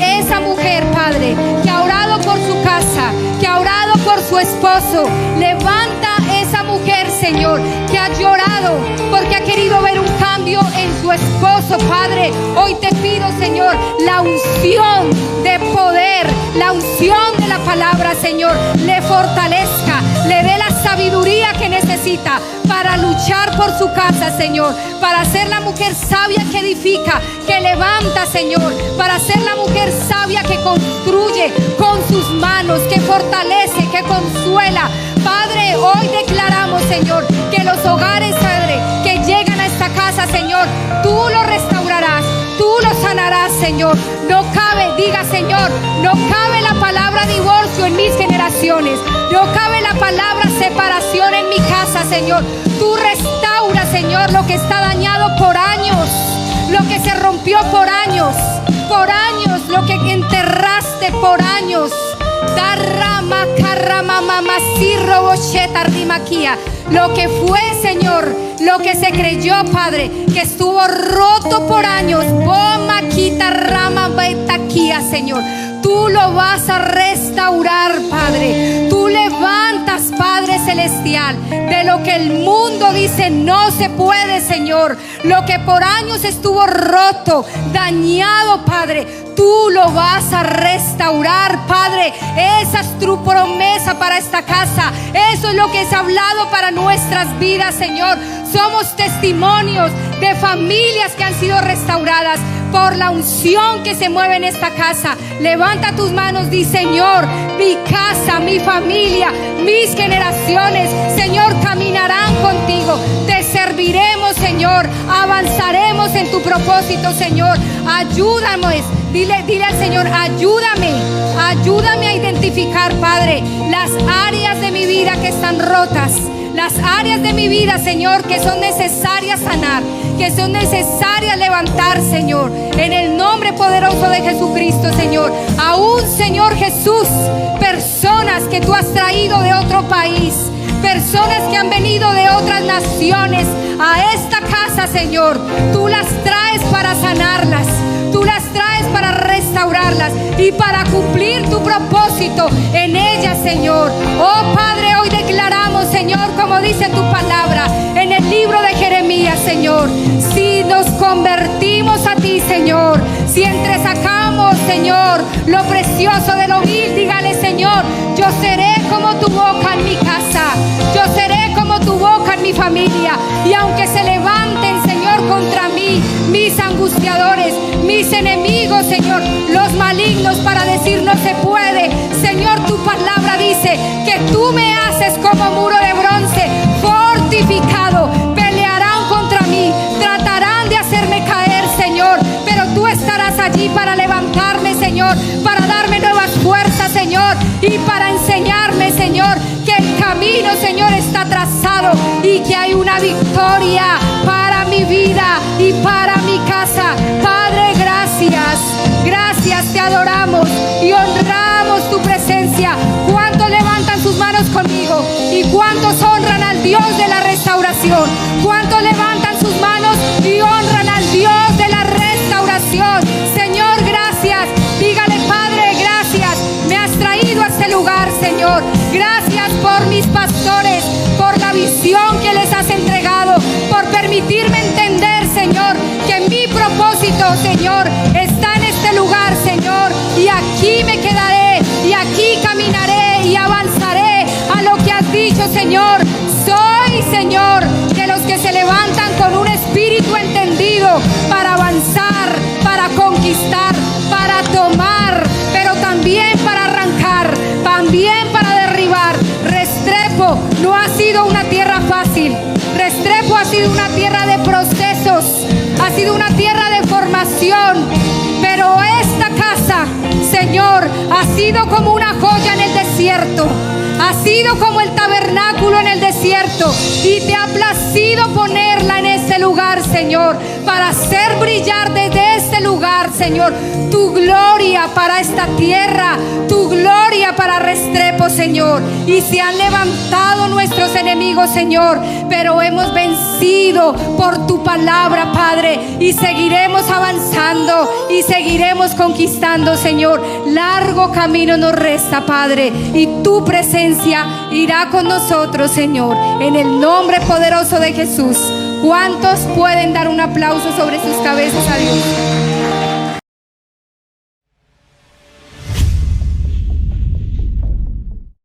S1: esa mujer, Padre, que ha orado por su casa, que ha orado por su esposo. Levanta esa mujer, Señor, que ha llorado porque ha querido ver un cambio en su esposo, Padre. Hoy te pido, Señor, la unción de poder, la unción de la palabra, Señor, le fortalezca, le dé la sabiduría que necesita para luchar por su casa, Señor, para ser la mujer sabia que edifica, que levanta, Señor, para ser la mujer sabia que construye con sus manos, que fortalece, que consuela. Padre, hoy declaramos, Señor, que los hogares, Padre, que llegan a esta casa, Señor, tú los restaurarás, tú los sanarás, Señor. No cabe, diga, Señor, no cabe la palabra divorcio en mis generaciones, no cabe la palabra separación en mi casa, Señor. Tú restaura, Señor, lo que está dañado por años, lo que se rompió por años, lo que enterraste por años. Lo que fue, Señor, lo que se creyó, Padre, que estuvo roto por años, Señor, tú lo vas a restaurar, Padre. Tú levantas, Padre celestial, de lo que el mundo dice no se puede, Señor. Lo que por años estuvo roto, dañado, Padre, tú lo vas a restaurar, Padre. Esa es tu promesa para esta casa. Eso es lo que es hablado para nuestras vidas, Señor. Somos testimonios de familias que han sido restauradas por la unción que se mueve en esta casa. Levanta tus manos, di: Señor, mi casa, mi familia, mis generaciones, Señor, caminarán contigo. Te serviremos, Señor. Avanzaremos en tu propósito, Señor. Ayúdame. Dile al Señor: ayúdame a identificar, Padre, las áreas de mi vida que están rotas, las áreas de mi vida, Señor, que son necesarias sanar, que son necesarias levantar, Señor, en el nombre poderoso de Jesucristo, Señor. Aún, Señor Jesús, personas que tú has traído de otro país, personas que han venido de otras naciones a esta casa, Señor, tú las traes para sanarlas, tú las traes para restaurarlas y para cumplir tu propósito en ellas, Señor. Oh Padre, hoy declaramos, Señor, como dice tu palabra en el libro de Jeremías, Señor, si nos convertimos a ti, Señor, si entresacamos, Señor, lo precioso de lo vil, dígale: Señor, yo seré como tu boca en mi casa, yo seré como tu boca en mi familia. Y aunque se levanten, Señor, contra mí mis angustiadores, mis enemigos, Señor, los malignos, para decir no se puede, Señor, tu palabra dice que tú me haces como muro de bronce fortificado. Pelearán contra mí, tratarán de hacerme caer, Señor, pero tú estarás allí para levantarme, Señor, para darme nuevas fuerzas, Señor, y para enseñarme, Señor, que el camino, Señor, está trazado y que hay una victoria para mi vida y para mi casa. Padre, gracias, te adoramos y honramos tu presencia. ¿Cuántos levantan sus manos conmigo? ¿Y cuántos honran al Dios de la restauración? ¿Cuántos levantan sus manos y honran al Dios de la restauración? Señor, gracias. Dígale: Padre, gracias. Me has traído a este lugar, Señor. Gracias por mis pastores, por la visión que les has entregado, por permitirme entender, Señor, que mi propósito, Señor, está en este lugar, Señor, y aquí me quedaré, y aquí caminaré y avanzaré a lo que has dicho, Señor. Soy, Señor, de los que se levantan con un espíritu entendido para avanzar, para conquistar, para tomar, pero también para arrancar, también para derribar. Restrepo no ha sido una tierra fácil. Restrepo ha sido una tierra de procesos, ha sido una tierra de formación, pero esta casa, Señor, ha sido como una joya en el desierto. Ha sido como el tabernáculo en el desierto, y te ha placido ponerla en este lugar, Señor, para hacer brillar desde este lugar, Señor, tu gloria para esta tierra, tu gloria para Restrepo, Señor. Y se han levantado nuestros enemigos, Señor, pero hemos vencido por tu palabra, Padre, y seguiremos avanzando y seguiremos conquistando, Señor. Largo camino nos resta, Padre, y tu presencia irá con nosotros, Señor, en el nombre poderoso de Jesús. ¿Cuántos pueden dar un aplauso sobre sus cabezas a Dios?